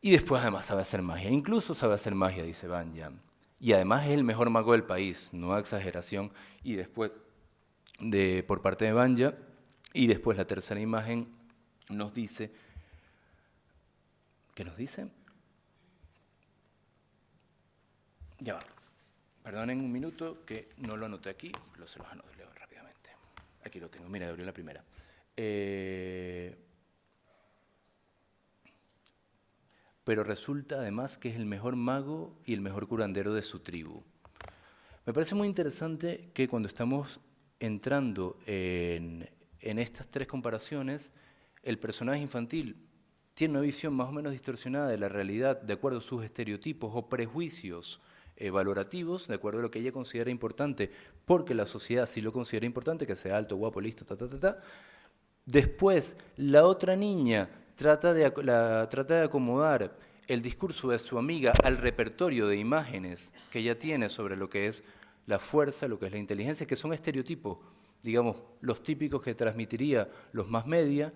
Y después además sabe hacer magia, incluso sabe hacer magia, dice Vanya. Y además es el mejor mago del país, no exageración. Y después, por parte de Vanya, y después la tercera imagen nos dice, ¿qué nos dice? Ya va, perdonen un minuto que no lo anoté aquí, pero se los anoto rápidamente. Aquí lo tengo, mira, abrió la primera. Pero resulta además que es el mejor mago y el mejor curandero de su tribu. Me parece muy interesante que cuando estamos entrando en estas tres comparaciones, el personaje infantil tiene una visión más o menos distorsionada de la realidad de acuerdo a sus estereotipos o prejuicios valorativos, de acuerdo a lo que ella considera importante, porque la sociedad sí lo considera importante, que sea alto, guapo, listo, Después, la otra niña trata de acomodar el discurso de su amiga al repertorio de imágenes que ella tiene sobre lo que es la fuerza, lo que es la inteligencia, que son estereotipos, digamos, los típicos que transmitiría los más media,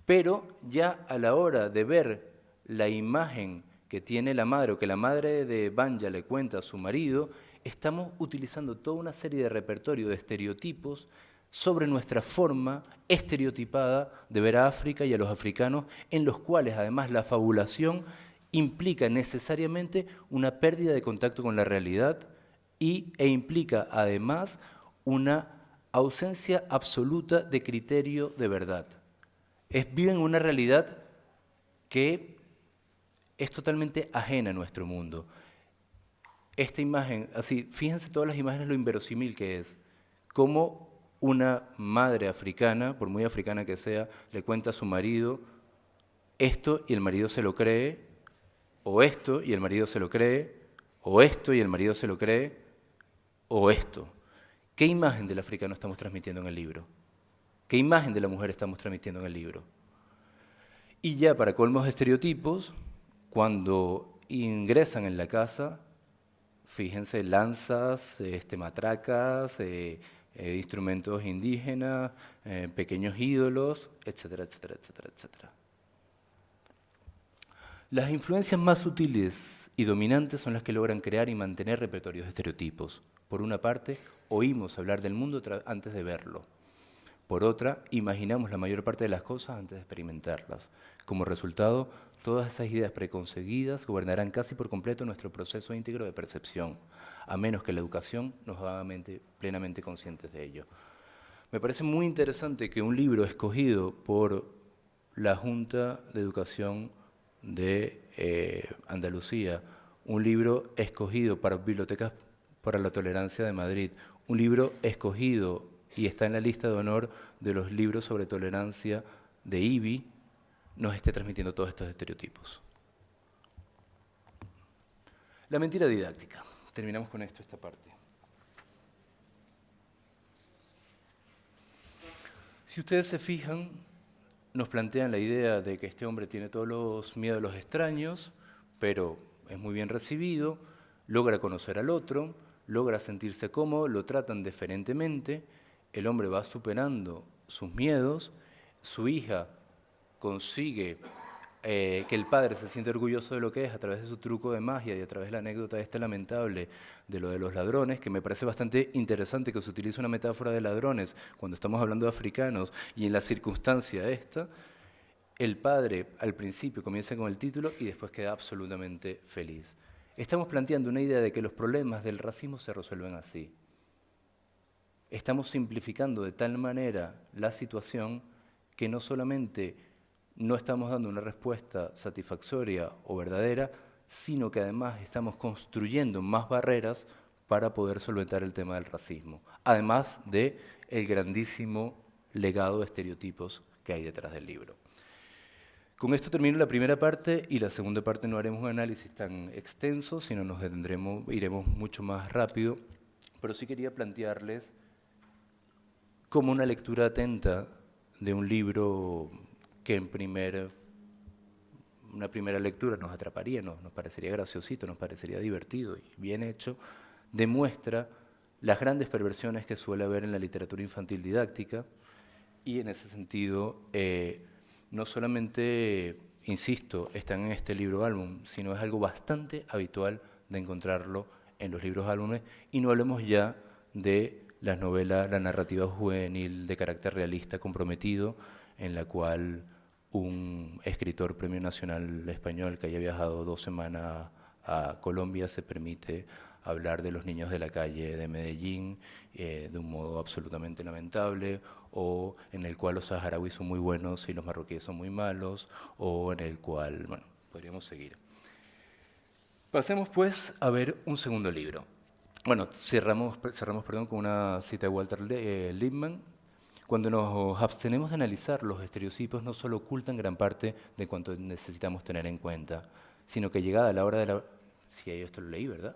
pero ya a la hora de ver la imagen que tiene la madre o que la madre de Banja le cuenta a su marido, estamos utilizando toda una serie de repertorio de estereotipos sobre nuestra forma estereotipada de ver a África y a los africanos, en los cuales además la fabulación implica necesariamente una pérdida de contacto con la realidad e implica además una ausencia absoluta de criterio de verdad. Viven una realidad que es totalmente ajena a nuestro mundo. Esta imagen, así, fíjense todas las imágenes lo inverosímil que es, cómo una madre africana, por muy africana que sea, le cuenta a su marido esto y el marido se lo cree, o esto y el marido se lo cree, o esto y el marido se lo cree, o esto. ¿Qué imagen del africano estamos transmitiendo en el libro? ¿Qué imagen de la mujer estamos transmitiendo en el libro? Y ya para colmos de estereotipos, cuando ingresan en la casa, fíjense, lanzas, matracas, instrumentos indígenas, pequeños ídolos, etcétera, etcétera, etcétera, etcétera. Las influencias más sutiles y dominantes son las que logran crear y mantener repertorios de estereotipos. Por una parte, oímos hablar del mundo antes de verlo. Por otra, imaginamos la mayor parte de las cosas antes de experimentarlas. Como resultado, todas esas ideas preconcebidas gobernarán casi por completo nuestro proceso íntegro de percepción, a menos que la educación nos haga plenamente conscientes de ello. Me parece muy interesante que un libro escogido por la Junta de Educación de Andalucía, un libro escogido para Bibliotecas para la Tolerancia de Madrid, un libro escogido y está en la lista de honor de los libros sobre tolerancia de IBI, nos esté transmitiendo todos estos estereotipos. La mentira didáctica. Terminamos con esto, esta parte. Si ustedes se fijan, nos plantean la idea de que este hombre tiene todos los miedos de los extraños, pero es muy bien recibido, logra conocer al otro, logra sentirse cómodo, lo tratan deferentemente, el hombre va superando sus miedos, su hija consigue que el padre se siente orgulloso de lo que es a través de su truco de magia y a través de la anécdota lamentable de lo de los ladrones, que me parece bastante interesante que se utilice una metáfora de ladrones cuando estamos hablando de africanos y en la circunstancia esta. El padre al principio comienza con el título y después queda absolutamente feliz. Estamos planteando una idea de que los problemas del racismo se resuelven así. Estamos simplificando de tal manera la situación que no solamente no estamos dando una respuesta satisfactoria o verdadera, sino que además estamos construyendo más barreras para poder solventar el tema del racismo, además del grandísimo legado de estereotipos que hay detrás del libro. Con esto termino la primera parte y la segunda parte no haremos un análisis tan extenso, sino nos detendremos, iremos mucho más rápido, pero sí quería plantearles como una lectura atenta de un libro que en una primera lectura nos atraparía, nos parecería graciosito, nos parecería divertido y bien hecho, demuestra las grandes perversiones que suele haber en la literatura infantil didáctica y en ese sentido no solamente, insisto, están en este libro álbum, sino es algo bastante habitual de encontrarlo en los libros álbumes y no hablemos ya de las novelas, la narrativa juvenil de carácter realista comprometido, en la cual un escritor premio nacional español que haya viajado 2 semanas a Colombia se permite hablar de los niños de la calle de Medellín de un modo absolutamente lamentable, o en el cual los saharauis son muy buenos y los marroquíes son muy malos, o en el cual, bueno, podríamos seguir. Pasemos pues a ver un segundo libro. Bueno, cerramos con una cita de Walter Lippmann. Cuando nos abstenemos de analizar, los estereotipos no solo ocultan gran parte de cuanto necesitamos tener en cuenta, sino que llegada la hora de la... Sí, esto lo leí, ¿verdad?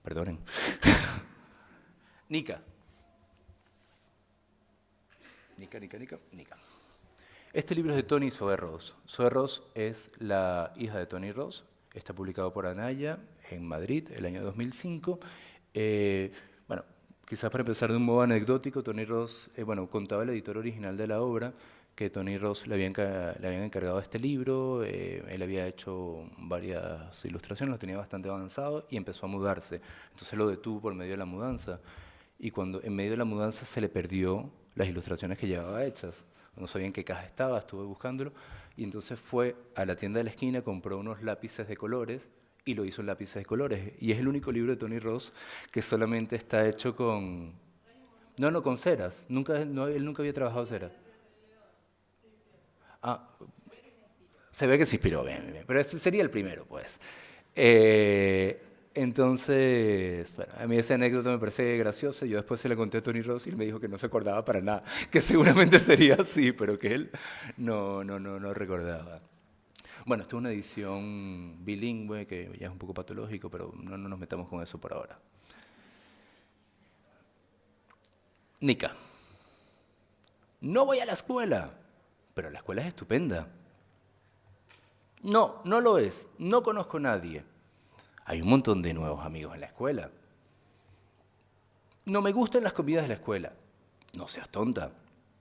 Perdonen. Nika. Este libro es de Toni Zoé Ross. Zoé Ross es la hija de Tony Ross. Está publicado por Anaya en Madrid el año 2005. quizás para empezar de un modo anecdótico, Tony Ross, contaba el editor original de la obra que Tony Ross le habían encargado este libro, él había hecho varias ilustraciones, los tenía bastante avanzados y empezó a mudarse. Entonces lo detuvo por medio de la mudanza. Y cuando en medio de la mudanza se le perdió las ilustraciones que llevaba hechas. No sabía en qué caja estaba, estuve buscándolo. Y entonces fue a la tienda de la esquina, compró unos lápices de colores y lo hizo en lápices de colores. Y es el único libro de Tony Ross que solamente está hecho con... No, con ceras. Él nunca había trabajado ceras. Ah, se ve que se inspiró, bien. Pero este sería el primero, pues. Entonces, bueno, a mí esa anécdota me parece graciosa. Yo después se la conté a Tony Ross y él me dijo que no se acordaba para nada, que seguramente sería así, pero que él no recordaba. Bueno, esta es una edición bilingüe, que ya es un poco patológico, pero no nos metamos con eso por ahora. Nika. No voy a la escuela, pero la escuela es estupenda. No lo es. No conozco a nadie. Hay un montón de nuevos amigos en la escuela. No me gustan las comidas de la escuela. No seas tonta.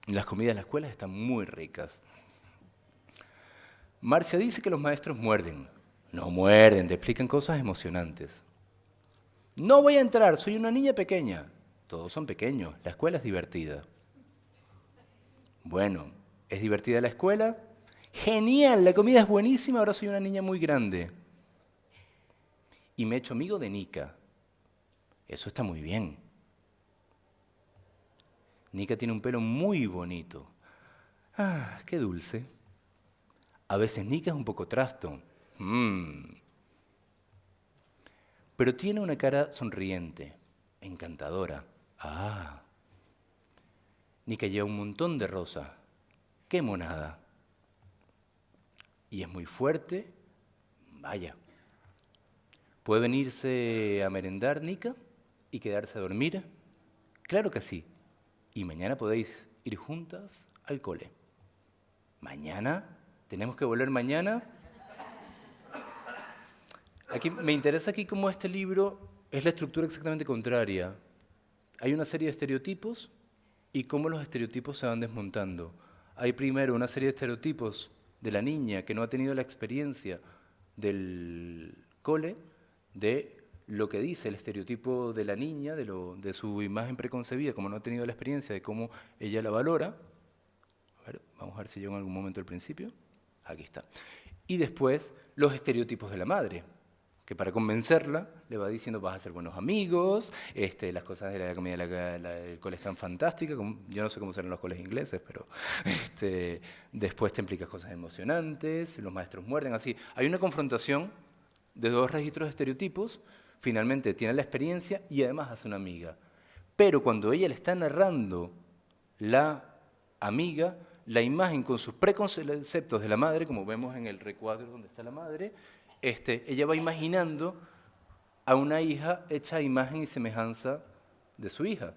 Las comidas de la escuela están muy ricas. Marcia dice que los maestros muerden. No muerden, te explican cosas emocionantes. No voy a entrar, soy una niña pequeña. Todos son pequeños, la escuela es divertida. Bueno, ¿es divertida la escuela? Genial, la comida es buenísima, ahora soy una niña muy grande. Y me he hecho amigo de Nika. Eso está muy bien. Nika tiene un pelo muy bonito. Ah, qué dulce. A veces Nika es un poco trasto. Pero tiene una cara sonriente, encantadora. Ah. Nika lleva un montón de rosas. ¡Qué monada! Y es muy fuerte. Vaya. ¿Puede venirse a merendar, Nika, y quedarse a dormir? Claro que sí. Y mañana podéis ir juntas al cole. ¿Mañana? ¿Tenemos que volver mañana? Me interesa aquí cómo este libro es la estructura exactamente contraria. Hay una serie de estereotipos y cómo los estereotipos se van desmontando. Hay primero una serie de estereotipos de la niña que no ha tenido la experiencia del cole, de lo que dice el estereotipo de la niña, de su imagen preconcebida, como no ha tenido la experiencia de cómo ella la valora. A ver, vamos a ver si llego en algún momento al principio. Aquí está. Y después los estereotipos de la madre, que para convencerla le va diciendo vas a ser buenos amigos, las cosas de la comida del cole están fantásticas, yo no sé cómo serán los coles ingleses, pero después te implicas cosas emocionantes, los maestros muerden, así. Hay una confrontación de dos registros de estereotipos, finalmente tiene la experiencia y además hace una amiga. Pero cuando ella le está narrando la amiga, la imagen con sus preconceptos de la madre, como vemos en el recuadro donde está la madre, ella va imaginando a una hija hecha a imagen y semejanza de su hija.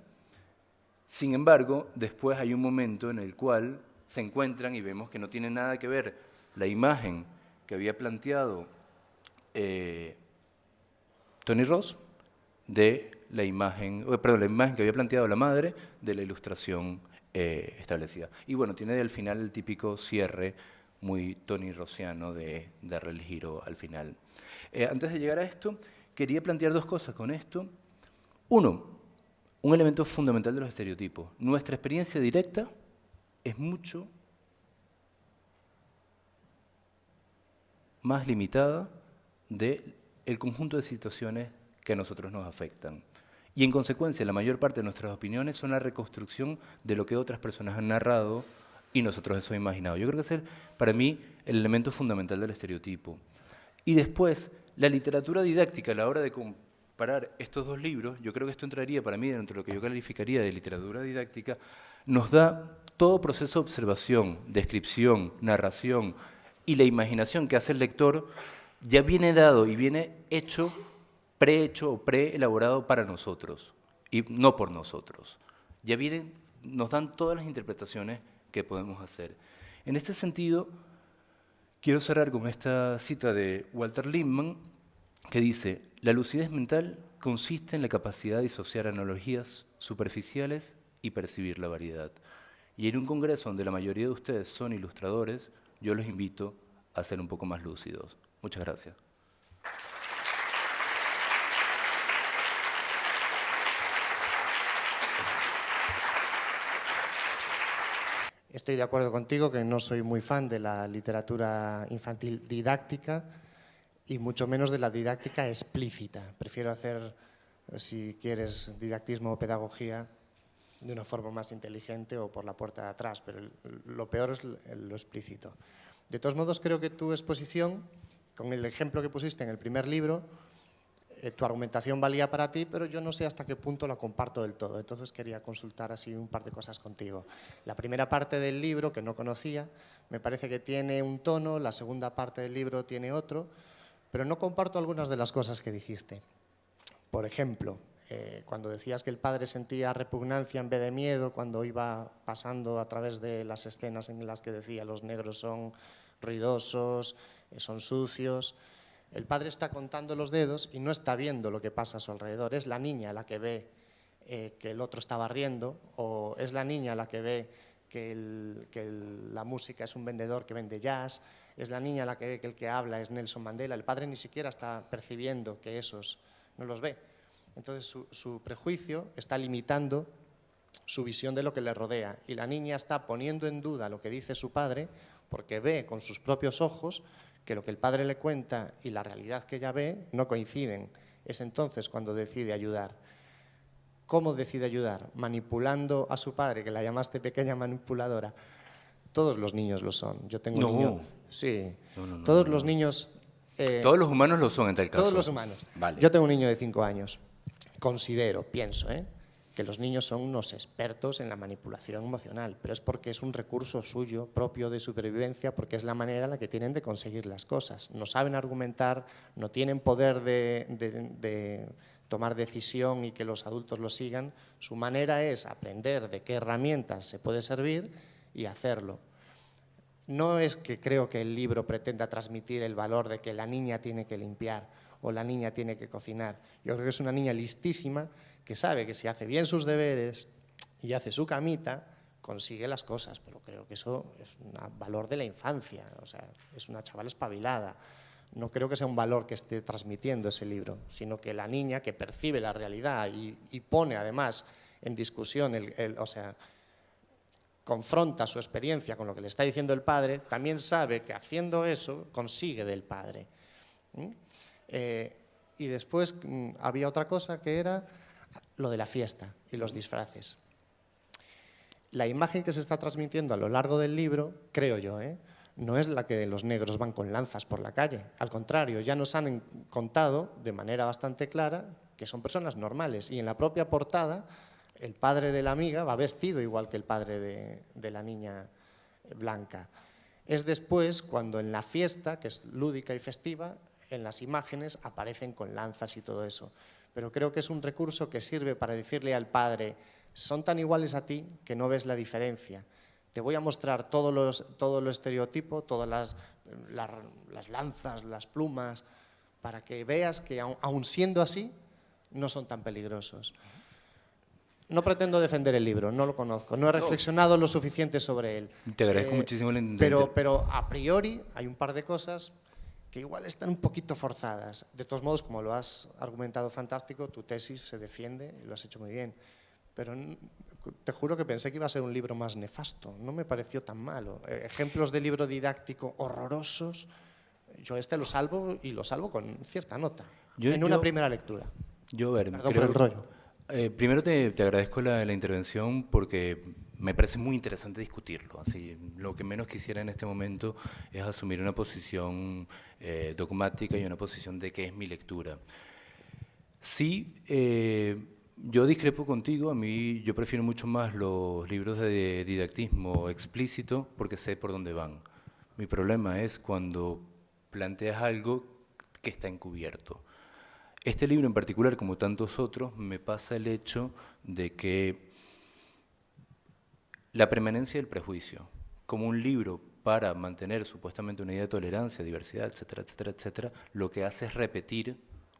Sin embargo, después hay un momento en el cual se encuentran y vemos que no tiene nada que ver la imagen que había planteado Tony Ross de la imagen que había planteado la madre de la ilustración establecida. Y bueno, tiene al final el típico cierre muy Tony Rossiano de darle el giro al final. Antes de llegar a esto, quería plantear dos cosas con esto. Uno, un elemento fundamental de los estereotipos. Nuestra experiencia directa es mucho más limitada del conjunto de situaciones que a nosotros nos afectan. Y en consecuencia, la mayor parte de nuestras opiniones son la reconstrucción de lo que otras personas han narrado y nosotros eso imaginado. Yo creo que ese es, para mí, el elemento fundamental del estereotipo. Y después, la literatura didáctica, a la hora de comparar estos dos libros, yo creo que esto entraría para mí dentro de lo que yo calificaría de literatura didáctica, nos da todo proceso de observación, descripción, narración y la imaginación que hace el lector, ya viene dado y viene hecho, prehecho o preelaborado para nosotros, y no por nosotros. Ya nos dan todas las interpretaciones que podemos hacer. En este sentido, quiero cerrar con esta cita de Walter Lippmann, que dice: la lucidez mental consiste en la capacidad de disociar analogías superficiales y percibir la variedad. Y en un congreso donde la mayoría de ustedes son ilustradores, yo los invito a ser un poco más lúcidos. Muchas gracias. Estoy de acuerdo contigo que no soy muy fan de la literatura infantil didáctica y mucho menos de la didáctica explícita. Prefiero hacer, si quieres, didactismo o pedagogía de una forma más inteligente o por la puerta de atrás, pero lo peor es lo explícito. De todos modos, creo que tu exposición, con el ejemplo que pusiste en el primer libro, tu argumentación valía para ti, pero yo no sé hasta qué punto la comparto del todo. Entonces quería consultar así un par de cosas contigo. La primera parte del libro, que no conocía, me parece que tiene un tono, la segunda parte del libro tiene otro, pero no comparto algunas de las cosas que dijiste. Por ejemplo, cuando decías que el padre sentía repugnancia en vez de miedo cuando iba pasando a través de las escenas en las que decía los negros son ruidosos, son sucios. El padre está contando los dedos y no está viendo lo que pasa a su alrededor. Es la niña la que ve que el otro está barriendo, o es la niña la que ve que la música es un vendedor que vende jazz, es la niña la que ve que el que habla es Nelson Mandela. El padre ni siquiera está percibiendo que esos no los ve. Entonces su prejuicio está limitando su visión de lo que le rodea y la niña está poniendo en duda lo que dice su padre porque ve con sus propios ojos que lo que el padre le cuenta y la realidad que ella ve no coinciden. Es entonces cuando decide ayudar. ¿Cómo decide ayudar? Manipulando a su padre, que la llamaste pequeña manipuladora. Todos los niños lo son. Yo tengo un niño... Sí. Todos los niños... todos los humanos lo son en tal caso. Todos los humanos. Vale. Yo tengo un niño de 5 años. Considero, pienso, que los niños son unos expertos en la manipulación emocional, pero es porque es un recurso suyo, propio de supervivencia, porque es la manera en la que tienen de conseguir las cosas. No saben argumentar, no tienen poder de tomar decisión y que los adultos lo sigan. Su manera es aprender de qué herramientas se puede servir y hacerlo. No es que creo que el libro pretenda transmitir el valor de que la niña tiene que limpiar o la niña tiene que cocinar. Yo creo que es una niña listísima que sabe que si hace bien sus deberes y hace su camita, consigue las cosas, pero creo que eso es un valor de la infancia, o sea, es una chavala espabilada. No creo que sea un valor que esté transmitiendo ese libro, sino que la niña que percibe la realidad y pone además en discusión, o sea, confronta su experiencia con lo que le está diciendo el padre, también sabe que haciendo eso consigue del padre. Y después había otra cosa que era lo de la fiesta y los disfraces. La imagen que se está transmitiendo a lo largo del libro, creo yo, no es la que los negros van con lanzas por la calle. Al contrario, ya nos han contado de manera bastante clara que son personas normales. Y en la propia portada, el padre de la amiga va vestido igual que el padre de la niña blanca. Es después cuando en la fiesta, que es lúdica y festiva, en las imágenes aparecen con lanzas y todo eso. Pero creo que es un recurso que sirve para decirle al padre, son tan iguales a ti que no ves la diferencia. Te voy a mostrar todo lo estereotipo, todas las lanzas, las plumas, para que veas que aun siendo así, no son tan peligrosos. No pretendo defender el libro, no lo conozco, no he reflexionado lo suficiente sobre él. Te agradezco muchísimo la intención. Pero a priori hay un par de cosas que igual están un poquito forzadas. De todos modos, como lo has argumentado fantástico, tu tesis se defiende y lo has hecho muy bien. Pero te juro que pensé que iba a ser un libro más nefasto. No me pareció tan malo. Ejemplos de libro didáctico horrorosos, yo lo salvo y lo salvo con cierta nota, en una primera lectura. Perdón por el rollo. Primero te agradezco la intervención porque me parece muy interesante discutirlo. Así, lo que menos quisiera en este momento es asumir una posición dogmática y una posición de qué es mi lectura. Sí, yo discrepo contigo. Yo prefiero mucho más los libros de didactismo explícito porque sé por dónde van. Mi problema es cuando planteas algo que está encubierto. Este libro en particular, como tantos otros, me pasa el hecho de que la permanencia del prejuicio, como un libro para mantener supuestamente una idea de tolerancia, diversidad, etcétera, etcétera, etcétera, lo que hace es repetir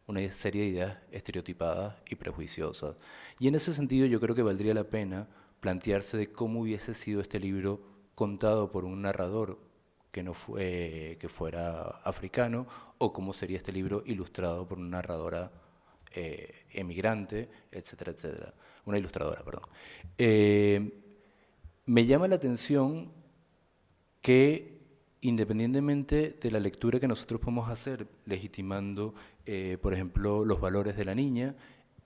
una serie de ideas estereotipadas y prejuiciosas. Y en ese sentido yo creo que valdría la pena plantearse de cómo hubiese sido este libro contado por un narrador que fuera africano, o cómo sería este libro ilustrado por una narradora emigrante, etcétera, etcétera. Una ilustradora, perdón. Me llama la atención que, independientemente de la lectura que nosotros podemos hacer, legitimando, por ejemplo, los valores de la niña,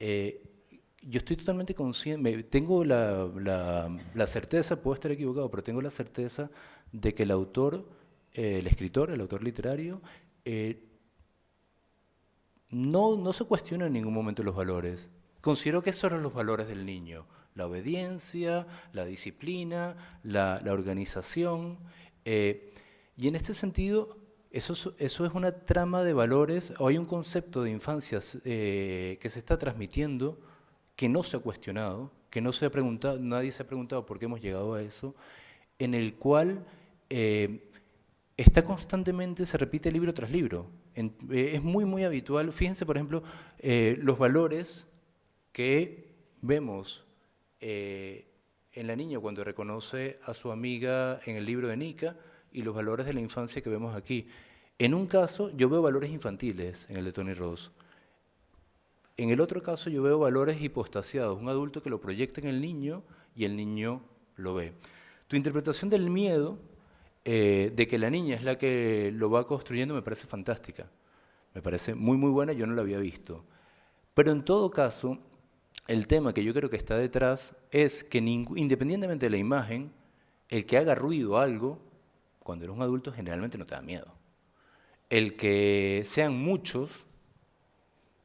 yo estoy totalmente consciente, tengo la certeza, puedo estar equivocado, pero tengo la certeza de que el autor, el escritor, el autor literario, no se cuestiona en ningún momento los valores. Considero que esos eran los valores del niño: la obediencia, la disciplina, la organización. Y en este sentido, eso es una trama de valores, o hay un concepto de infancia que se está transmitiendo, que no se ha cuestionado, que no se ha preguntado, nadie se ha preguntado por qué hemos llegado a eso, en el cual está constantemente, se repite libro tras libro. Es muy, muy habitual. Fíjense, por ejemplo, los valores que vemos en la niña cuando reconoce a su amiga en el libro de Nika, y los valores de la infancia que vemos aquí. En un caso yo veo valores infantiles, en el de Tony Ross. En el otro caso yo veo valores hipostasiados, un adulto que lo proyecta en el niño y el niño lo ve. Tu interpretación del miedo, de que la niña es la que lo va construyendo, me parece fantástica. Me parece muy, muy buena, yo no la había visto. Pero en todo caso, el tema que yo creo que está detrás es que independientemente de la imagen, el que haga ruido algo, cuando eres un adulto generalmente no te da miedo. El que sean muchos,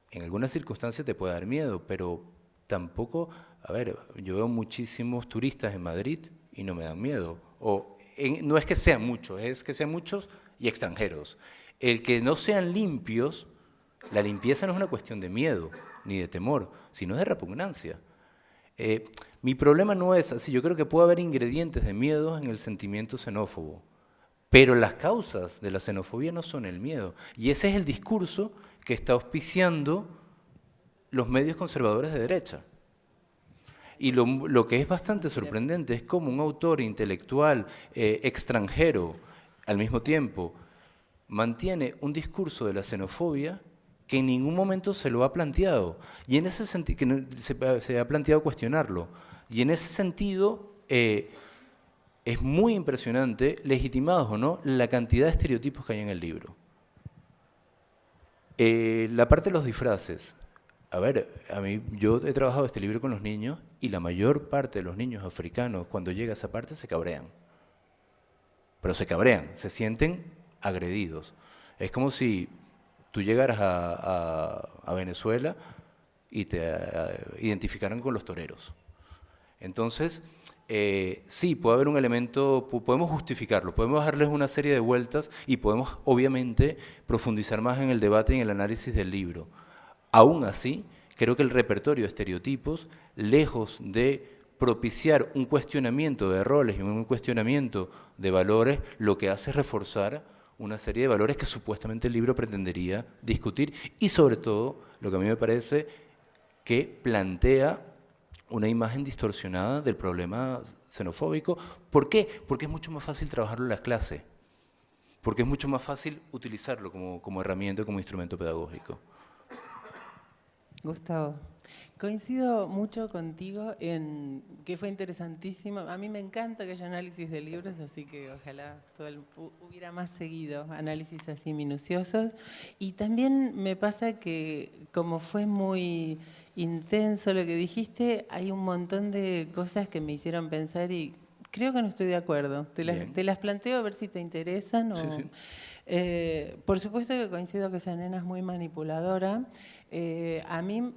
en algunas circunstancias te puede dar miedo, pero tampoco, a ver, yo veo muchísimos turistas en Madrid y no me dan miedo. No es que sean muchos, es que sean muchos y extranjeros. El que no sean limpios, la limpieza no es una cuestión de miedo ni de temor, sino de repugnancia. Mi problema no es así, yo creo que puede haber ingredientes de miedo en el sentimiento xenófobo, pero las causas de la xenofobia no son el miedo. Y ese es el discurso que está auspiciando los medios conservadores de derecha. Y lo que es bastante sorprendente es cómo un autor intelectual extranjero, al mismo tiempo, mantiene un discurso de la xenofobia que en ningún momento se lo ha planteado. Y en ese sentido, que no, se ha planteado cuestionarlo. Y en ese sentido, es muy impresionante, legitimados o no, la cantidad de estereotipos que hay en el libro. La parte de los disfraces. A ver, yo he trabajado este libro con los niños y la mayor parte de los niños africanos, cuando llega a esa parte, se cabrean. Pero se cabrean, se sienten agredidos. Es como si tú llegaras a Venezuela y te identificaran con los toreros. Entonces, sí, puede haber un elemento, podemos justificarlo, podemos darles una serie de vueltas y podemos, obviamente, profundizar más en el debate y en el análisis del libro. Aún así, creo que el repertorio de estereotipos, lejos de propiciar un cuestionamiento de roles y un cuestionamiento de valores, lo que hace es reforzar una serie de valores que supuestamente el libro pretendería discutir, y sobre todo, lo que a mí me parece que plantea una imagen distorsionada del problema xenofóbico. ¿Por qué? Porque es mucho más fácil trabajarlo en la clase, porque es mucho más fácil utilizarlo como herramienta, como instrumento pedagógico. Gustavo, coincido mucho contigo en que fue interesantísimo. A mí me encanta que haya análisis de libros, así que ojalá hubiera más seguido análisis así minuciosos. Y también me pasa que, como fue muy intenso lo que dijiste, hay un montón de cosas que me hicieron pensar y creo que no estoy de acuerdo. Te las planteo a ver si te interesan. O, sí. Por supuesto que coincido que esa nena es muy manipuladora. A mí,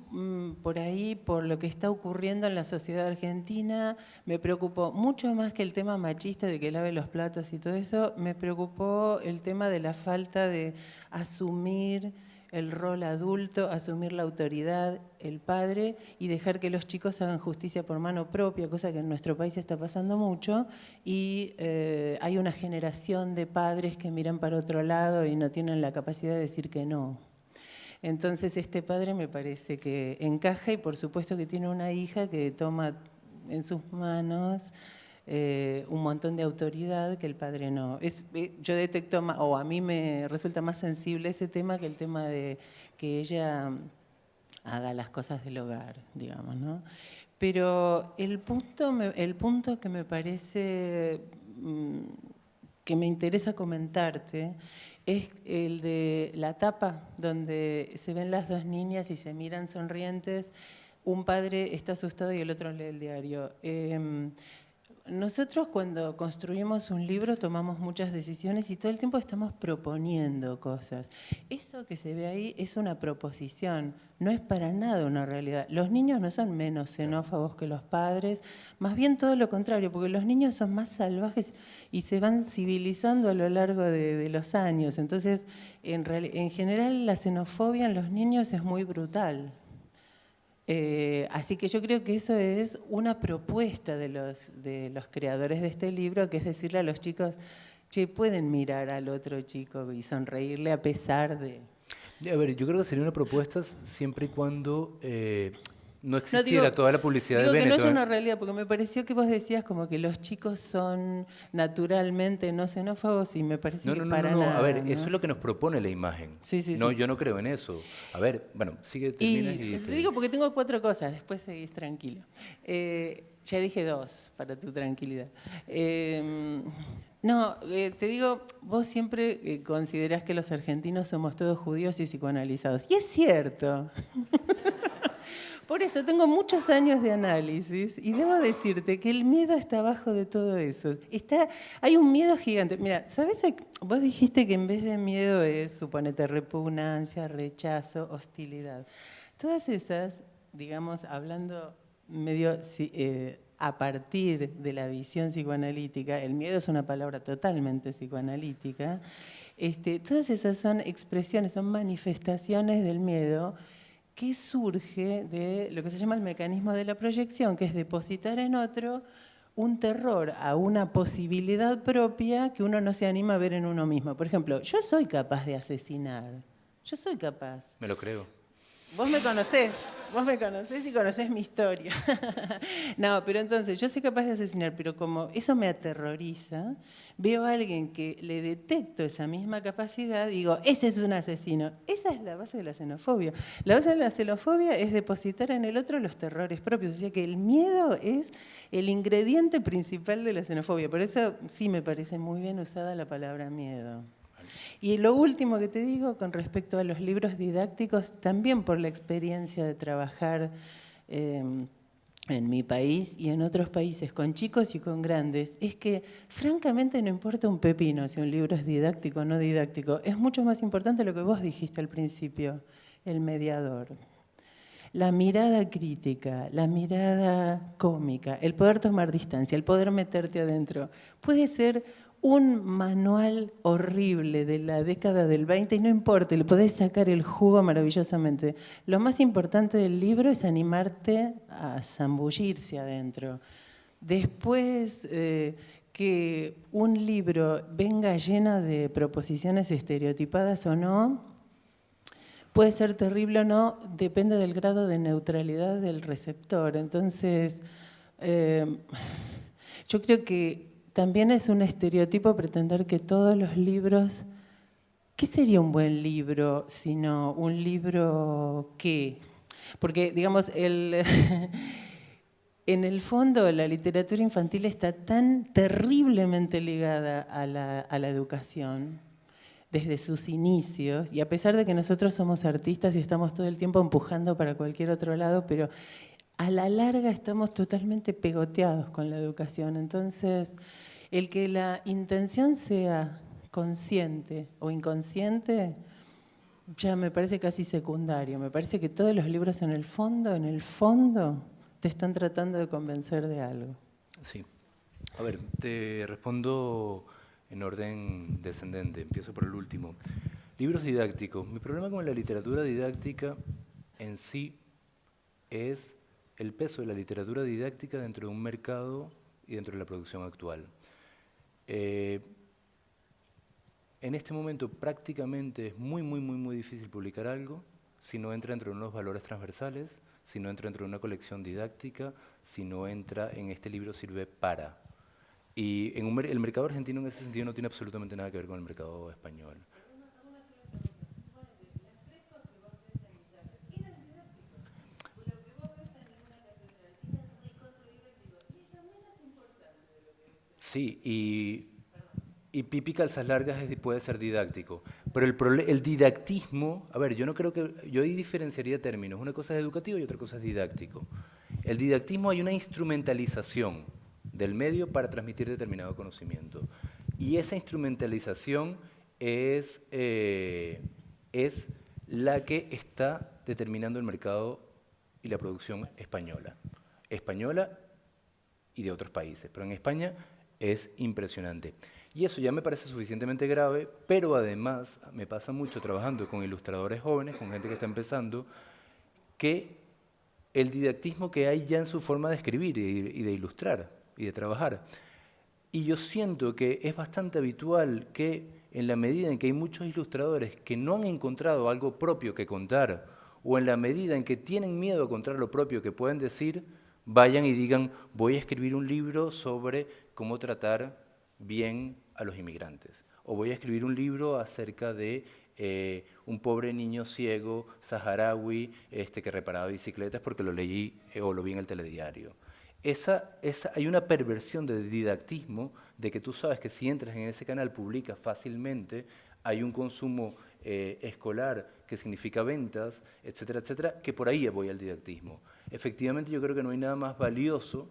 por ahí, por lo que está ocurriendo en la sociedad argentina, me preocupó mucho más que el tema machista de que lave los platos y todo eso, me preocupó el tema de la falta de asumir el rol adulto, asumir la autoridad, el padre, y dejar que los chicos hagan justicia por mano propia, cosa que en nuestro país está pasando mucho, y hay una generación de padres que miran para otro lado y no tienen la capacidad de decir que no. Entonces este padre me parece que encaja y por supuesto que tiene una hija que toma en sus manos un montón de autoridad que el padre no. Yo detecto, o a mí me resulta más sensible ese tema que el tema de que ella haga las cosas del hogar, digamos, ¿no? Pero el punto que me parece, que me interesa comentarte, es el de la tapa, donde se ven las dos niñas y se miran sonrientes. Un padre está asustado y el otro lee el diario. Nosotros cuando construimos un libro tomamos muchas decisiones y todo el tiempo estamos proponiendo cosas. Eso que se ve ahí es una proposición, no es para nada una realidad. Los niños no son menos xenófobos que los padres, más bien todo lo contrario, porque los niños son más salvajes y se van civilizando a lo largo de los años. Entonces, en general la xenofobia en los niños es muy brutal. Así que yo creo que eso es una propuesta de los creadores de este libro, que es decirle a los chicos, che, pueden mirar al otro chico y sonreírle a pesar de... A ver, yo creo que sería una propuesta siempre y cuando no existiera toda la publicidad de Digo que Benetton. no es una realidad, porque me pareció que vos decías como que los chicos son naturalmente no xenófobos y me parece que para nada. A ver, ¿no? eso es lo que nos propone la imagen. Sí, sí, No, sí. yo no creo en eso. A ver, bueno, sigue, terminas y... Te digo porque tengo 4 cosas, después seguís tranquilo. Ya dije 2 para tu tranquilidad. Te digo, vos siempre considerás que los argentinos somos todos judíos y psicoanalizados. Y es cierto. Por eso tengo muchos años de análisis y debo decirte que el miedo está abajo de todo eso. Hay un miedo gigante. Mira, ¿sabes? Vos dijiste que en vez de miedo es, suponete, repugnancia, rechazo, hostilidad. Todas esas, digamos, hablando medio a partir de la visión psicoanalítica, el miedo es una palabra totalmente psicoanalítica, todas esas son expresiones, son manifestaciones del miedo que surge de lo que se llama el mecanismo de la proyección, que es depositar en otro un terror a una posibilidad propia que uno no se anima a ver en uno mismo. Por ejemplo, yo soy capaz de asesinar. Yo soy capaz. Me lo creo. Vos me conocés y conocés mi historia. No, pero entonces, yo soy capaz de asesinar, pero como eso me aterroriza, veo a alguien que le detecto esa misma capacidad y digo, ese es un asesino. Esa es la base de la xenofobia. La base de la xenofobia es depositar en el otro los terrores propios. O sea que el miedo es el ingrediente principal de la xenofobia. Por eso sí me parece muy bien usada la palabra miedo. Y lo último que te digo con respecto a los libros didácticos, también por la experiencia de trabajar en mi país y en otros países con chicos y con grandes, es que francamente no importa un pepino si un libro es didáctico o no didáctico. Es mucho más importante lo que vos dijiste al principio, el mediador. La mirada crítica, la mirada cómica, el poder tomar distancia, el poder meterte adentro, puede ser un manual horrible de la década del 20 y no importa, le podés sacar el jugo maravillosamente. Lo más importante del libro es animarte a zambullirse adentro. Después que un libro venga lleno de proposiciones estereotipadas o no, puede ser terrible o no, depende del grado de neutralidad del receptor. Entonces, yo creo que también es un estereotipo pretender que todos los libros... ¿Qué sería un buen libro sino un libro qué? Porque, digamos, en el fondo la literatura infantil está tan terriblemente ligada a la educación desde sus inicios, y a pesar de que nosotros somos artistas y estamos todo el tiempo empujando para cualquier otro lado, pero a la larga estamos totalmente pegoteados con la educación. Entonces, el que la intención sea consciente o inconsciente, ya me parece casi secundario. Me parece que todos los libros en el fondo, te están tratando de convencer de algo. Sí. A ver, te respondo en orden descendente. Empiezo por el último. Libros didácticos. Mi problema con la literatura didáctica en sí es el peso de la literatura didáctica dentro de un mercado y dentro de la producción actual. En este momento prácticamente es muy difícil publicar algo si no entra dentro de unos valores transversales, si no entra dentro de una colección didáctica, si no entra en este libro sirve para. Y el mercado argentino en ese sentido no tiene absolutamente nada que ver con el mercado español. Sí, y Pipi Calzas Largas puede ser didáctico, pero el didactismo, a ver, yo no creo que, yo ahí diferenciaría términos, una cosa es educativo y otra cosa es didáctico. El didactismo hay una instrumentalización del medio para transmitir determinado conocimiento, y esa instrumentalización es la que está determinando el mercado y la producción española y de otros países, pero en España es impresionante. Y eso ya me parece suficientemente grave, pero además me pasa mucho trabajando con ilustradores jóvenes, con gente que está empezando, que el didactismo que hay ya en su forma de escribir y de ilustrar y de trabajar. Y yo siento que es bastante habitual que en la medida en que hay muchos ilustradores que no han encontrado algo propio que contar, o en la medida en que tienen miedo a contar lo propio que pueden decir, vayan y digan, voy a escribir un libro sobre cómo tratar bien a los inmigrantes. O voy a escribir un libro acerca de un pobre niño ciego saharaui que reparaba bicicletas porque lo leí o lo vi en el telediario. Hay una perversión de didactismo de que tú sabes que si entras en ese canal publicas fácilmente, hay un consumo escolar que significa ventas, etcétera, etcétera, que por ahí voy al didactismo. Efectivamente, yo creo que no hay nada más valioso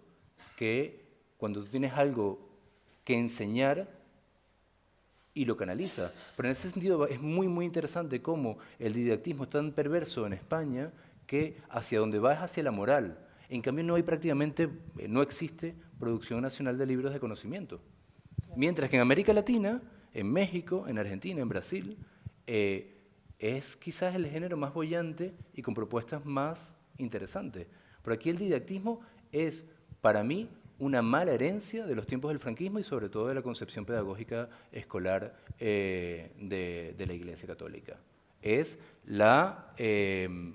que cuando tú tienes algo que enseñar y lo canaliza. Pero en ese sentido es muy, muy interesante cómo el didactismo es tan perverso en España que hacia donde va es hacia la moral. En cambio, no existe producción nacional de libros de conocimiento. Mientras que en América Latina, en México, en Argentina, en Brasil, es quizás el género más boyante y con propuestas más interesantes. Pero aquí el didactismo es, para mí, una mala herencia de los tiempos del franquismo y sobre todo de la concepción pedagógica escolar de la Iglesia Católica. Es la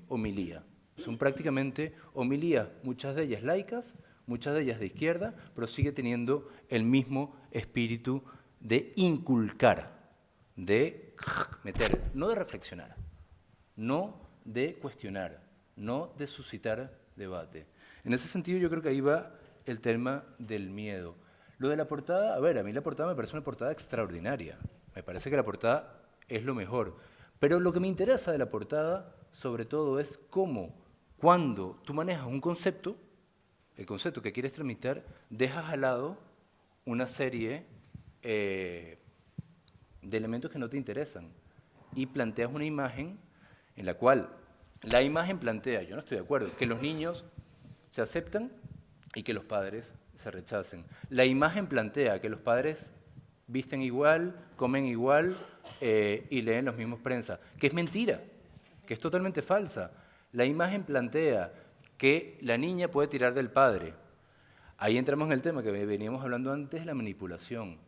homilía. Son prácticamente homilías, muchas de ellas laicas, muchas de ellas de izquierda, pero sigue teniendo el mismo espíritu de inculcar, de meter, no de reflexionar, no de cuestionar, no de suscitar debate. En ese sentido yo creo que ahí va el tema del miedo. Lo de la portada, a ver, a mí la portada me parece una portada extraordinaria. Me parece que la portada es lo mejor. Pero lo que me interesa de la portada, sobre todo, es cómo, cuando tú manejas un concepto, el concepto que quieres transmitir, dejas al lado una serie de elementos que no te interesan y planteas una imagen en la cual la imagen plantea, yo no estoy de acuerdo, que los niños se aceptan y que los padres se rechacen. La imagen plantea que los padres visten igual, comen igual y leen los mismos prensa, que es mentira, que es totalmente falsa. La imagen plantea que la niña puede tirar del padre. Ahí entramos en el tema que veníamos hablando antes, la manipulación.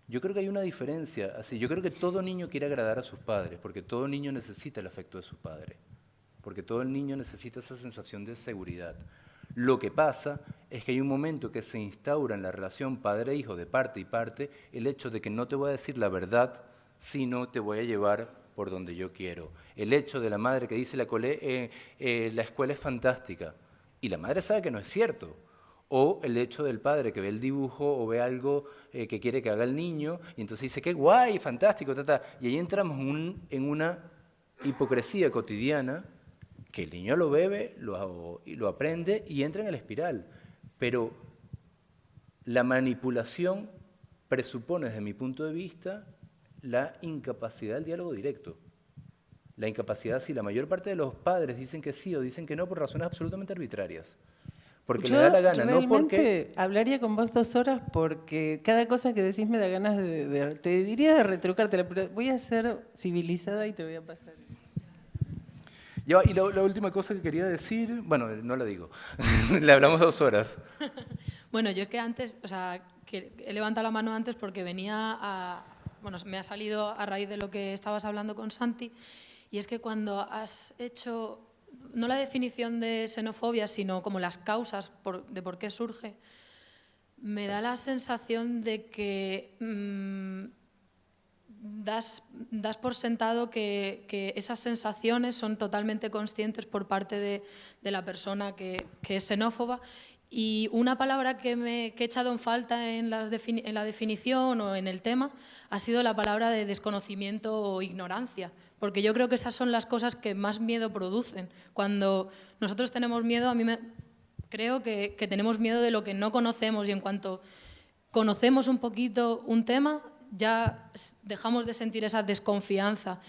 Yo creo que hay una diferencia, así, yo creo que todo niño quiere agradar a sus padres, porque todo niño necesita el afecto de su padre, porque todo el niño necesita esa sensación de seguridad. Lo que pasa es que hay un momento que se instaura en la relación padre-hijo de parte y parte el hecho de que no te voy a decir la verdad, sino te voy a llevar por donde yo quiero. El hecho de la madre que dice la escuela es fantástica y la madre sabe que no es cierto. O el hecho del padre que ve el dibujo o ve algo que quiere que haga el niño y entonces dice, qué guay, fantástico, y ahí entramos en una hipocresía cotidiana que el niño lo bebe, lo aprende y entra en el espiral. Pero la manipulación presupone, desde mi punto de vista, la incapacidad del diálogo directo. La incapacidad, si la mayor parte de los padres dicen que sí o dicen que no por razones absolutamente arbitrarias. Porque le da la gana, no porque... hablaría con vos 2 horas porque cada cosa que decís me da ganas te diría de retrucártela, pero voy a ser civilizada y te voy a pasar. Y la última cosa que quería decir, bueno, no la digo, le hablamos 2 horas. Bueno, yo es que antes, o sea, que he levantado la mano antes porque me ha salido a raíz de lo que estabas hablando con Santi Y es que cuando has hecho, no la definición de xenofobia, sino como las causas de por qué surge, me da la sensación de que das por sentado que esas sensaciones son totalmente conscientes por parte de la persona que es xenófoba. Y una palabra que he echado en falta en la definición o en el tema ha sido la palabra de desconocimiento o ignorancia, porque yo creo que esas son las cosas que más miedo producen. Cuando nosotros tenemos miedo, creo que tenemos miedo de lo que no conocemos, y en cuanto conocemos un poquito un tema, ya dejamos de sentir esa desconfianza.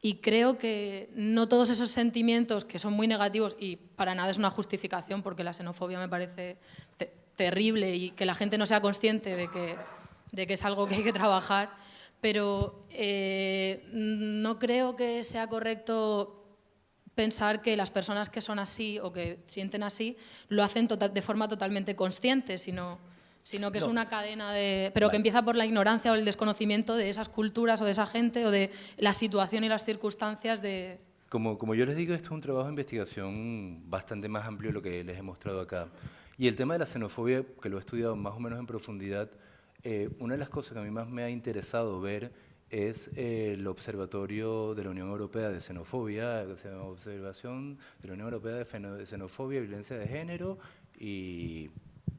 Y creo que no todos esos sentimientos, que son muy negativos, y para nada es una justificación, porque la xenofobia me parece terrible, y que la gente no sea consciente de que es algo que hay que trabajar, pero no creo que sea correcto pensar que las personas que son así o que sienten así lo hacen de forma totalmente consciente, sino que es una cadena pero que empieza por la ignorancia o el desconocimiento de esas culturas o de esa gente o de la situación y las circunstancias de... Como yo les digo, esto es un trabajo de investigación bastante más amplio de lo que les he mostrado acá. Y el tema de la xenofobia, que lo he estudiado más o menos en profundidad, una de las cosas que a mí más me ha interesado ver es el Observatorio de la Unión Europea de Xenofobia, Observación de la Unión Europea de Xenofobia y Violencia de Género y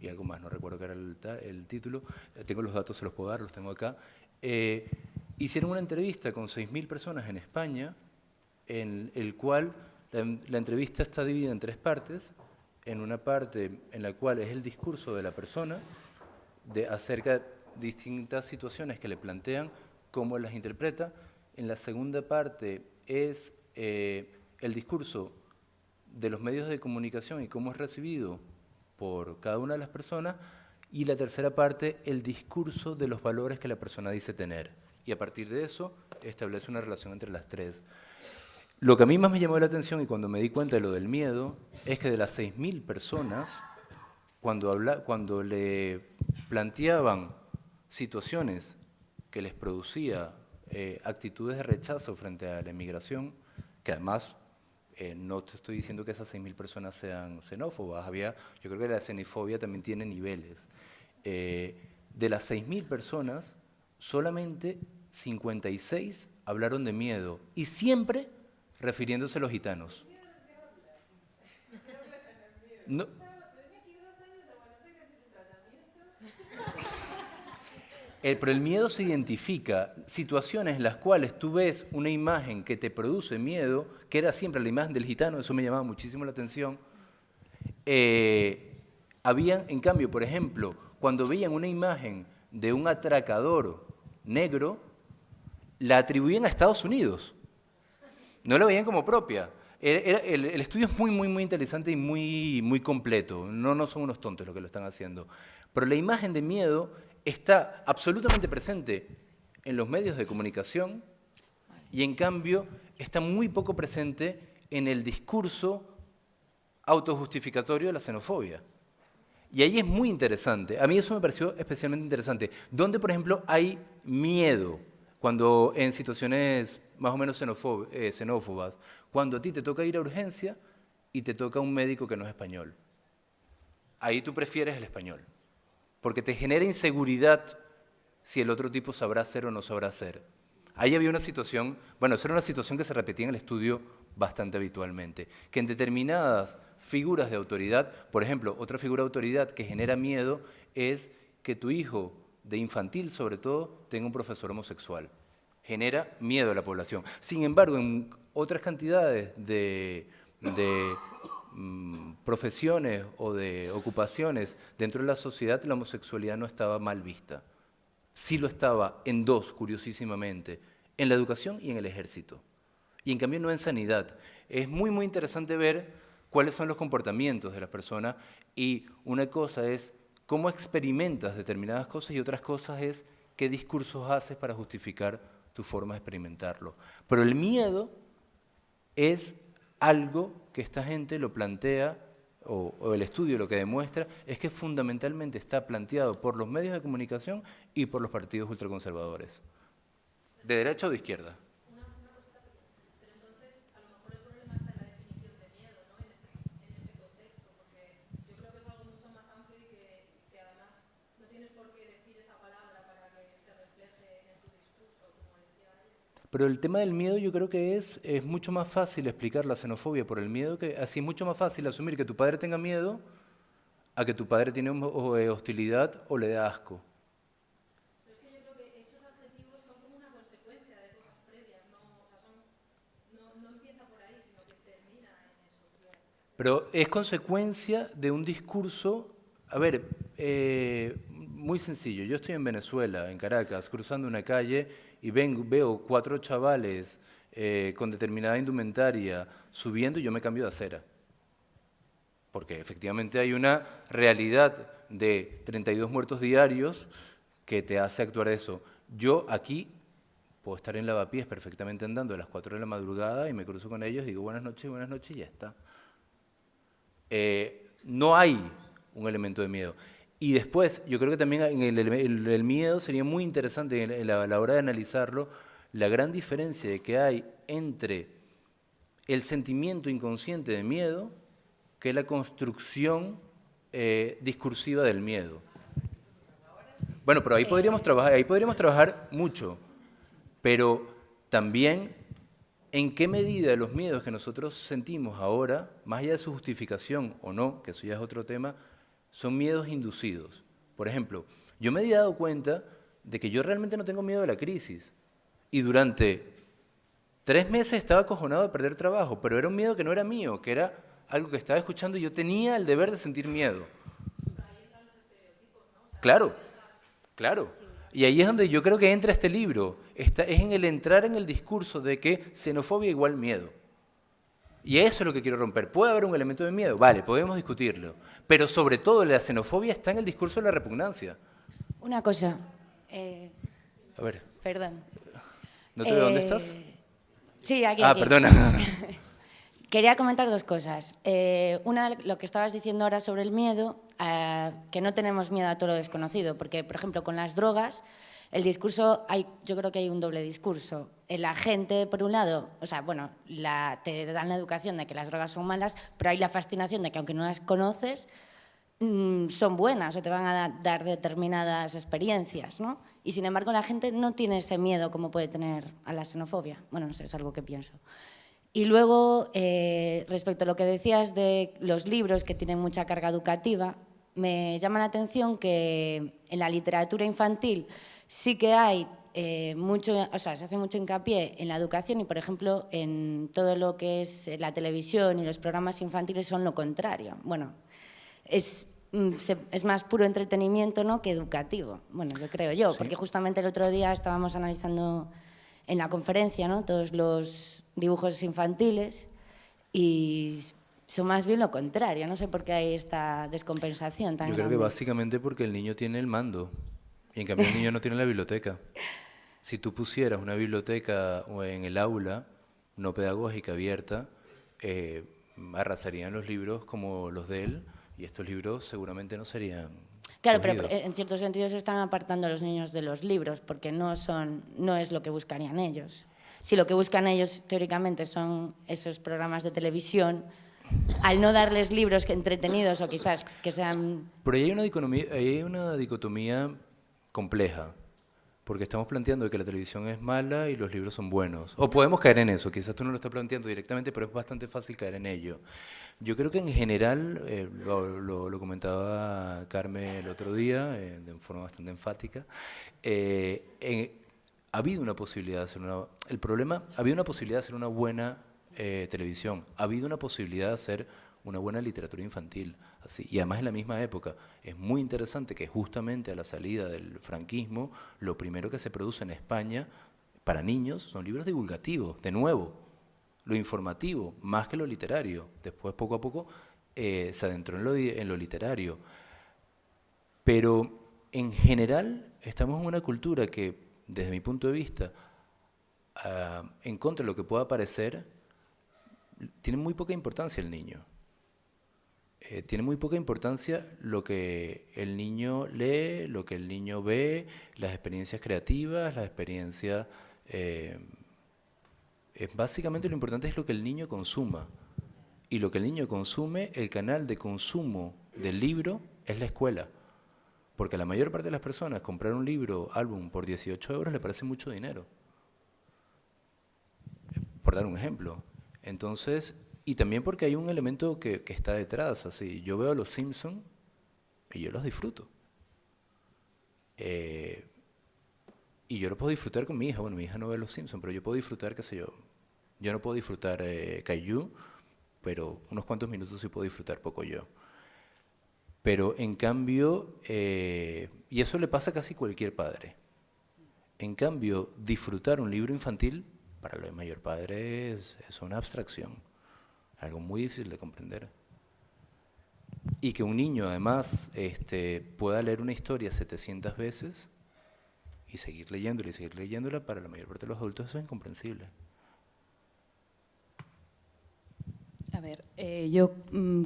algo más, no recuerdo qué era el título. Tengo los datos, se los puedo dar, los tengo acá. Hicieron una entrevista con 6.000 personas en España, en el cual la entrevista está dividida en 3 partes. En una parte en la cual es el discurso de la persona acerca de distintas situaciones que le plantean, cómo las interpreta. En la segunda parte es el discurso de los medios de comunicación y cómo es recibido por cada una de las personas, y la tercera parte, el discurso de los valores que la persona dice tener. Y a partir de eso, establece una relación entre las 3. Lo que a mí más me llamó la atención, y cuando me di cuenta de lo del miedo, es que de las 6.000 personas, cuando le planteaban situaciones que les producía actitudes de rechazo frente a la inmigración, que además... no te estoy diciendo que esas 6.000 personas sean xenófobas. Yo creo que la xenofobia también tiene niveles. De las 6.000 personas, solamente 56 hablaron de miedo, y siempre refiriéndose a los gitanos. No. Pero el miedo se identifica, situaciones en las cuales tú ves una imagen que te produce miedo, que era siempre la imagen del gitano, eso me llamaba muchísimo la atención. Habían, en cambio, por ejemplo, cuando veían una imagen de un atracador negro, la atribuían a Estados Unidos. No la veían como propia. El estudio es muy, muy, muy interesante y muy, muy completo. No son unos tontos los que lo están haciendo. Pero la imagen de miedo está absolutamente presente en los medios de comunicación, y en cambio está muy poco presente en el discurso autojustificatorio de la xenofobia. Y ahí es muy interesante. A mí eso me pareció especialmente interesante. Donde, por ejemplo, hay miedo, cuando en situaciones más o menos xenófobas, cuando a ti te toca ir a urgencia y te toca un médico que no es español. Ahí tú prefieres el español, porque te genera inseguridad si el otro tipo sabrá hacer o no sabrá hacer. Ahí había una situación, bueno, esa era una situación que se repetía en el estudio bastante habitualmente, que en determinadas figuras de autoridad, por ejemplo, otra figura de autoridad que genera miedo es que tu hijo, de infantil sobre todo, tenga un profesor homosexual. Genera miedo a la población. Sin embargo, en otras cantidades de profesiones o de ocupaciones dentro de la sociedad, la homosexualidad no estaba mal vista. Sí lo estaba en 2, curiosísimamente, en la educación y en el ejército. Y en cambio no en sanidad. Es muy, muy interesante ver cuáles son los comportamientos de las personas, y una cosa es cómo experimentas determinadas cosas y otras cosas es qué discursos haces para justificar tu forma de experimentarlo. Pero el miedo es algo que esta gente lo plantea, o el estudio lo que demuestra, es que fundamentalmente está planteado por los medios de comunicación y por los partidos ultraconservadores. ¿De derecha o de izquierda? Pero entonces, Pero el tema del miedo yo creo que es mucho más fácil explicar la xenofobia por el miedo, que así es mucho más fácil asumir que tu padre tenga miedo a que tu padre tiene hostilidad o le da asco. Pero es que yo creo que esos adjetivos son como una consecuencia de cosas previas, no, o sea, no empieza por ahí, sino que termina en eso. Pero es consecuencia de un discurso, a ver, muy sencillo. Yo estoy en Venezuela, en Caracas, cruzando una calle y veo 4 chavales con determinada indumentaria subiendo y yo me cambio de acera. Porque efectivamente hay una realidad de 32 muertos diarios que te hace actuar eso. Yo aquí puedo estar en Lavapiés perfectamente andando a las 4 de la madrugada y me cruzo con ellos, digo buenas noches y ya está. No hay un elemento de miedo. Y después, yo creo que también en el miedo sería muy interesante a la hora de analizarlo, la gran diferencia que hay entre el sentimiento inconsciente de miedo que es la construcción discursiva del miedo. Bueno, pero ahí podríamos trabajar mucho, pero también en qué medida los miedos que nosotros sentimos ahora, más allá de su justificación o no, que eso ya es otro tema, son miedos inducidos. Por ejemplo, yo me he dado cuenta de que yo realmente no tengo miedo de la crisis y durante 3 meses estaba acojonado de perder trabajo, pero era un miedo que no era mío, que era algo que estaba escuchando y yo tenía el deber de sentir miedo. Claro, claro. Y ahí es donde yo creo que entra este libro, es en el entrar en el discurso de que xenofobia igual miedo. Y eso es lo que quiero romper. ¿Puede haber un elemento de miedo? Vale, podemos discutirlo. Pero sobre todo la xenofobia está en el discurso de la repugnancia. Una cosa. A ver. Perdón. ¿No te veo dónde estás? Sí, aquí. Ah, aquí. perdona. Quería comentar 2 cosas. Una, lo que estabas diciendo ahora sobre el miedo, que no tenemos miedo a todo lo desconocido, porque, por ejemplo, con las drogas, el discurso, yo creo que hay un doble discurso. La gente, por un lado, o sea, bueno, te dan la educación de que las drogas son malas, pero hay la fascinación de que aunque no las conoces, son buenas o te van a dar determinadas experiencias, ¿no? Y sin embargo la gente no tiene ese miedo como puede tener a la xenofobia. Bueno, no sé, es algo que pienso. Y luego, respecto a lo que decías de los libros que tienen mucha carga educativa, me llama la atención que en la literatura infantil sí que hay mucho, o sea, se hace mucho hincapié en la educación y, por ejemplo, en todo lo que es la televisión y los programas infantiles son lo contrario. Bueno, es más puro entretenimiento, ¿no?, que educativo. Bueno, yo creo yo, sí. Porque justamente el otro día estábamos analizando en la conferencia, ¿no?, todos los dibujos infantiles y son más bien lo contrario. No sé por qué hay esta descompensación tan grande. Yo creo que básicamente porque el niño tiene el mando y en cambio el niño no tiene la biblioteca. Si tú pusieras una biblioteca en el aula no pedagógica abierta, arrasarían los libros como los de él y estos libros seguramente no serían... Claro, cogidos. Pero en cierto sentido se están apartando a los niños de los libros porque no es lo que buscarían ellos. Si lo que buscan ellos teóricamente son esos programas de televisión, al no darles libros entretenidos o quizás que sean... Pero ahí hay una dicotomía compleja, porque estamos planteando que la televisión es mala y los libros son buenos. O podemos caer en eso, quizás tú no lo estás planteando directamente, pero es bastante fácil caer en ello. Yo creo que en general, lo comentaba Carmen el otro día, de forma bastante enfática, ha habido una posibilidad de hacer ha habido una posibilidad de hacer una buena televisión, ha habido una posibilidad de hacer una buena literatura infantil, así, y además en la misma época. Es muy interesante que justamente a la salida del franquismo, lo primero que se produce en España para niños son libros divulgativos, de nuevo, lo informativo, más que lo literario. Después, poco a poco, se adentró en lo literario. Pero, en general, estamos en una cultura que, desde mi punto de vista, en contra de lo que pueda parecer, tiene muy poca importancia el niño. Tiene muy poca importancia lo que el niño lee, lo que el niño ve, las experiencias creativas, las experiencias... básicamente lo importante es lo que el niño consuma. Y lo que el niño consume, el canal de consumo del libro es la escuela. Porque a la mayor parte de las personas comprar un libro, álbum, por 18 € le parece mucho dinero. por dar un ejemplo. Entonces, y también porque hay un elemento que está detrás, así, yo veo a los Simpson y yo los disfruto. Y yo lo puedo disfrutar con mi hija. Bueno, mi hija no ve los Simpson, pero yo puedo disfrutar, qué sé yo. Yo no puedo disfrutar Caillou, pero unos cuantos minutos sí puedo disfrutar Pocoyo. Pero en cambio, y eso le pasa a casi cualquier padre. En cambio, disfrutar un libro infantil, para los mayor padre es una abstracción, algo muy difícil de comprender. Y que un niño además pueda leer una historia 700 veces y seguir leyéndola, para la mayor parte de los adultos eso es incomprensible. A ver, yo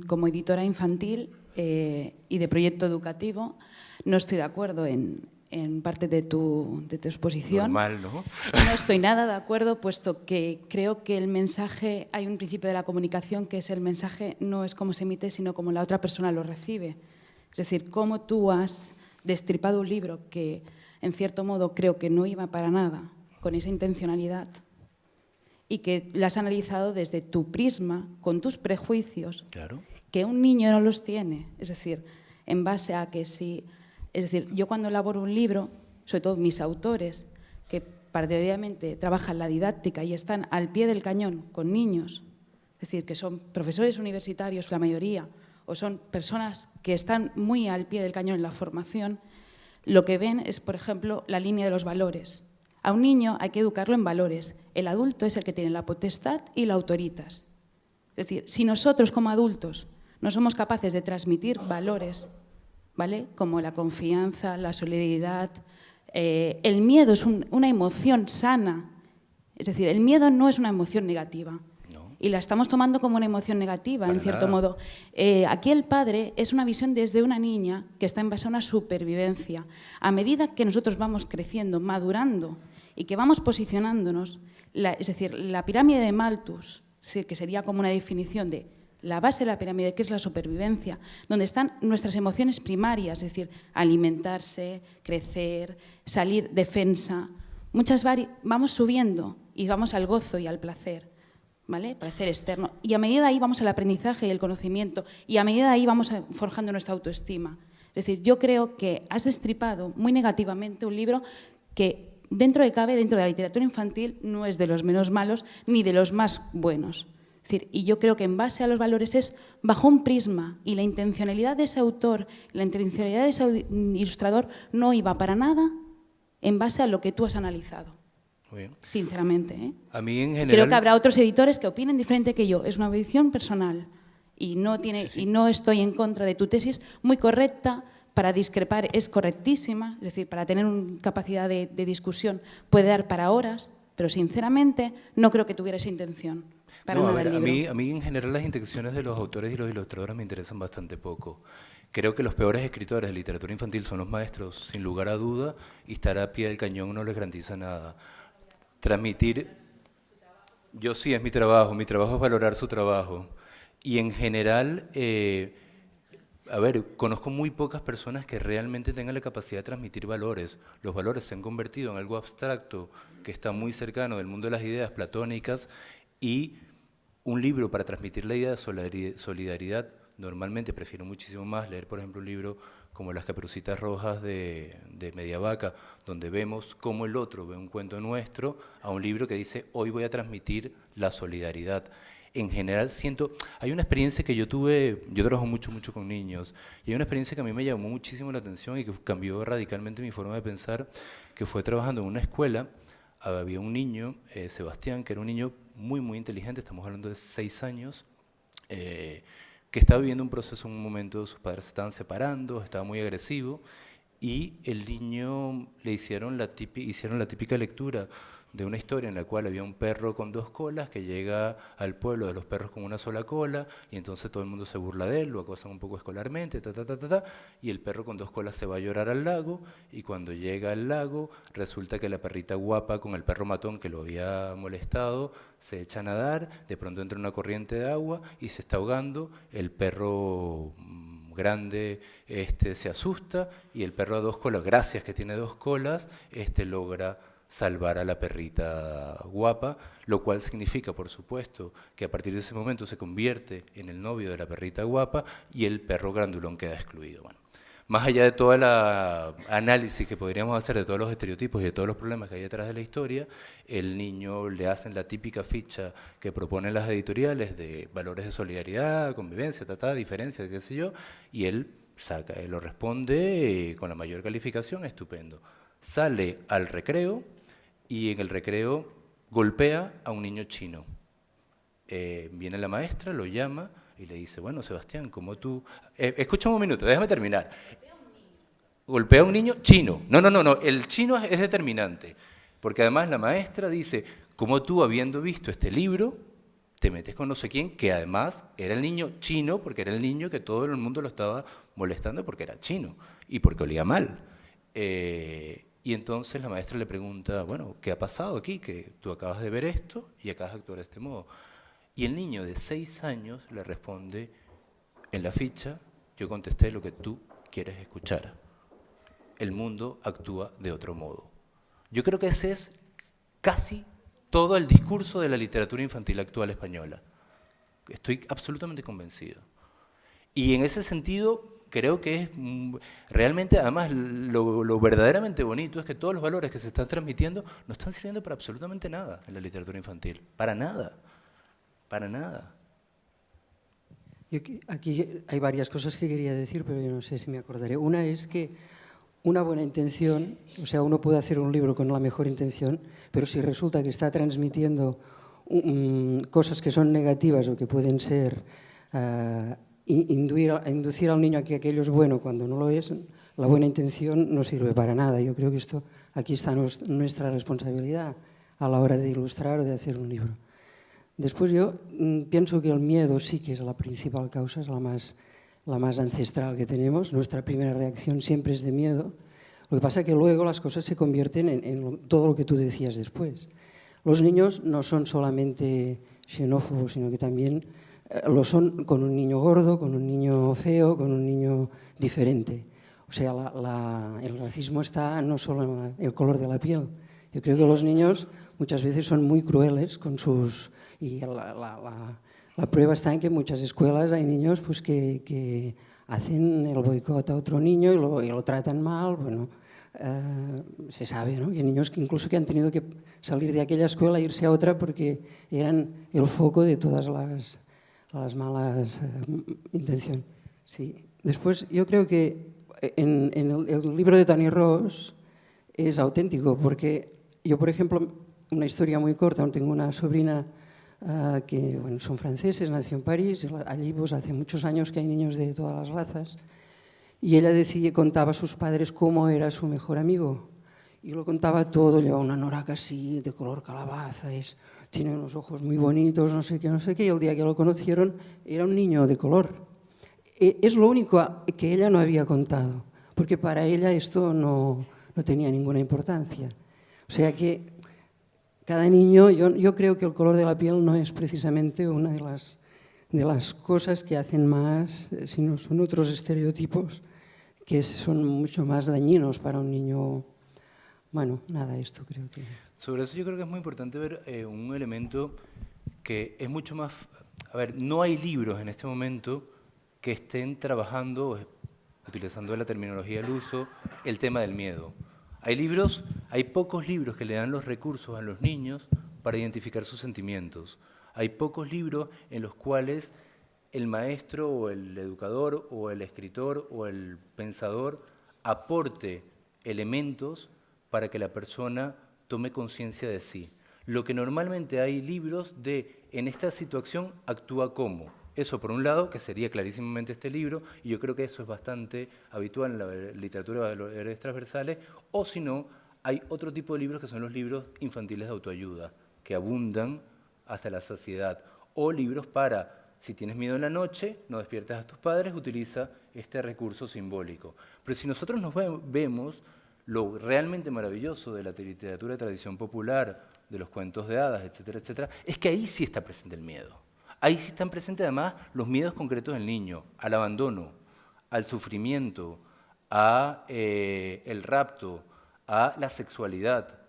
como editora infantil y de proyecto educativo no estoy de acuerdo en parte de tu exposición. Normal, ¿no? No estoy nada de acuerdo, puesto que creo que el mensaje, hay un principio de la comunicación que es el mensaje no es cómo se emite, sino cómo la otra persona lo recibe. Es decir, cómo tú has destripado un libro que, en cierto modo, creo que no iba para nada con esa intencionalidad y que lo has analizado desde tu prisma, con tus prejuicios, Claro. que un niño no los tiene. Es decir, en base a que si... Es decir, yo cuando elaboro un libro, sobre todo mis autores, que particularmente trabajan la didáctica y están al pie del cañón con niños, es decir, que son profesores universitarios, la mayoría, o son personas que están muy al pie del cañón en la formación, lo que ven es, por ejemplo, la línea de los valores. A un niño hay que educarlo en valores. El adulto es el que tiene la potestad y la autoritas. Es decir, si nosotros como adultos no somos capaces de transmitir valores, ¿vale?, como la confianza, la solidaridad, el miedo es una emoción sana. Es decir, el miedo no es una emoción negativa. No. Y la estamos tomando como una emoción negativa, Para en cierto nada. modo. Aquí el padre es una visión desde una niña que está en base a una supervivencia. A medida que nosotros vamos creciendo, madurando y que vamos posicionándonos, es decir, la pirámide de Malthus, es decir, que sería como una definición de la base de la pirámide, que es la supervivencia, donde están nuestras emociones primarias, es decir, alimentarse, crecer, salir, defensa. Vamos subiendo y vamos al gozo y al placer, ¿vale? Placer externo. Y a medida de ahí vamos al aprendizaje y el conocimiento, y a medida de ahí vamos forjando nuestra autoestima. Es decir, yo creo que has destripado muy negativamente un libro que dentro de la literatura infantil no es de los menos malos ni de los más buenos. Es decir, y yo creo que en base a los valores es bajo un prisma, y la intencionalidad de ese autor, la intencionalidad de ese ilustrador no iba para nada en base a lo que tú has analizado. Muy bien. Sinceramente, ¿eh? A mí en general... Creo que habrá otros editores que opinen diferente que yo. Es una visión personal y no estoy en contra de tu tesis, muy correcta. Para discrepar es correctísima, es decir, para tener una capacidad de discusión puede dar para horas, pero sinceramente no creo que tuviera esa intención. No, a ver, a mí en general las intenciones de los autores y los ilustradores me interesan bastante poco. Creo que los peores escritores de literatura infantil son los maestros, sin lugar a duda, y estar a pie del cañón no les garantiza nada. Transmitir, yo sí, es mi trabajo es valorar su trabajo. Y en general, a ver, conozco muy pocas personas que realmente tengan la capacidad de transmitir valores. Los valores se han convertido en algo abstracto que está muy cercano del mundo de las ideas platónicas, y un libro para transmitir la idea de solidaridad, normalmente prefiero muchísimo más leer, por ejemplo, un libro como Las Caperucitas Rojas de Mediavaca, donde vemos cómo el otro ve un cuento nuestro, a un libro que dice, hoy voy a transmitir la solidaridad. En general hay una experiencia que yo tuve, yo trabajo mucho con niños, y hay una experiencia que a mí me llamó muchísimo la atención y que cambió radicalmente mi forma de pensar, que fue trabajando en una escuela. Había un niño, Sebastián, que era un niño muy inteligente, estamos hablando de 6 años, que estaba viviendo un proceso en un momento, sus padres se estaban separando, estaba muy agresivo, y el niño hicieron la típica lectura de una historia en la cual había un perro con 2 colas que llega al pueblo de los perros con una sola cola, y entonces todo el mundo se burla de él, lo acosan un poco escolarmente, y el perro con 2 colas se va a llorar al lago, y cuando llega al lago resulta que la perrita guapa con el perro matón que lo había molestado se echa a nadar, de pronto entra una corriente de agua y se está ahogando, el perro grande se asusta, y el perro a 2 colas, gracias que tiene 2 colas, logra salvar a la perrita guapa, lo cual significa, por supuesto, que a partir de ese momento se convierte en el novio de la perrita guapa y el perro grandulón queda excluido. Bueno, más allá de todo el análisis que podríamos hacer de todos los estereotipos y de todos los problemas que hay detrás de la historia, el niño le hacen la típica ficha que proponen las editoriales de valores de solidaridad, convivencia, diferencia, qué sé yo, y él lo responde con la mayor calificación, estupendo. Sale al recreo y en el recreo golpea a un niño chino. Viene la maestra, lo llama y le dice, bueno, Sebastián, como tú... escucha un minuto, déjame terminar. Golpea a un niño chino. No, el chino es determinante. Porque además la maestra dice, como tú, habiendo visto este libro, te metes con no sé quién, que además era el niño chino, porque era el niño que todo el mundo lo estaba molestando porque era chino y porque olía mal. Y entonces la maestra le pregunta, bueno, ¿qué ha pasado aquí? Que tú acabas de ver esto y acabas de actuar de este modo. Y el niño de 6 años le responde, en la ficha yo contesté lo que tú quieres escuchar. El mundo actúa de otro modo. Yo creo que ese es casi todo el discurso de la literatura infantil actual española. Estoy absolutamente convencido. Y en ese sentido creo que es realmente, además, lo verdaderamente bonito es que todos los valores que se están transmitiendo no están sirviendo para absolutamente nada en la literatura infantil. Para nada. Para nada. Aquí hay varias cosas que quería decir, pero yo no sé si me acordaré. Una es que una buena intención, o sea, uno puede hacer un libro con la mejor intención, pero si resulta que está transmitiendo cosas que son negativas o que pueden ser inducir al niño a que aquello es bueno cuando no lo es, la buena intención no sirve para nada. Yo creo que aquí está nuestra responsabilidad a la hora de ilustrar o de hacer un libro. Después yo pienso que el miedo sí que es la principal causa, es la más ancestral que tenemos. Nuestra primera reacción siempre es de miedo. Lo que pasa es que luego las cosas se convierten en todo lo que tú decías después. Los niños no son solamente xenófobos, sino que también lo son con un niño gordo, con un niño feo, con un niño diferente. O sea, el racismo está no solo en el color de la piel. Yo creo que los niños muchas veces son muy crueles con sus... Y la prueba está en que en muchas escuelas hay niños pues, que hacen el boicot a otro niño y lo tratan mal. Bueno, se sabe, ¿no? Que hay niños que incluso que han tenido que salir de aquella escuela e irse a otra porque eran el foco de todas las malas intenciones. Sí. Después, yo creo que en el libro de Tony Ross es auténtico porque yo, por ejemplo, una historia muy corta, tengo una sobrina que bueno, son franceses, nació en París, allí pues, hace muchos años que hay niños de todas las razas, y ella contaba a sus padres cómo era su mejor amigo, y lo contaba todo, llevaba una anorak así, de color calabaza, tiene unos ojos muy bonitos, no sé qué, y el día que lo conocieron era un niño de color. Es lo único que ella no había contado, porque para ella esto no tenía ninguna importancia. O sea que cada niño, yo creo que el color de la piel no es precisamente una de las cosas que hacen más, sino son otros estereotipos que son mucho más dañinos para un niño. Bueno, nada, esto creo que... Sobre eso yo creo que es muy importante ver un elemento que es mucho más... A ver, no hay libros en este momento que estén trabajando, utilizando la terminología al uso, el tema del miedo. Hay pocos libros que le dan los recursos a los niños para identificar sus sentimientos. Hay pocos libros en los cuales el maestro o el educador o el escritor o el pensador aporte elementos para que la persona tome conciencia de sí. Lo que normalmente hay libros de, en esta situación actúa como. Eso por un lado, que sería clarísimamente este libro, y yo creo que eso es bastante habitual en la literatura de valores transversales, o si no, hay otro tipo de libros que son los libros infantiles de autoayuda, que abundan hasta la saciedad, o libros para, si tienes miedo en la noche, no despiertes a tus padres, utiliza este recurso simbólico. Pero si nosotros nos vemos lo realmente maravilloso de la literatura de tradición popular, de los cuentos de hadas, etcétera, etcétera, es que ahí sí está presente el miedo. Ahí sí están presentes además los miedos concretos del niño, al abandono, al sufrimiento, a el rapto, a la sexualidad.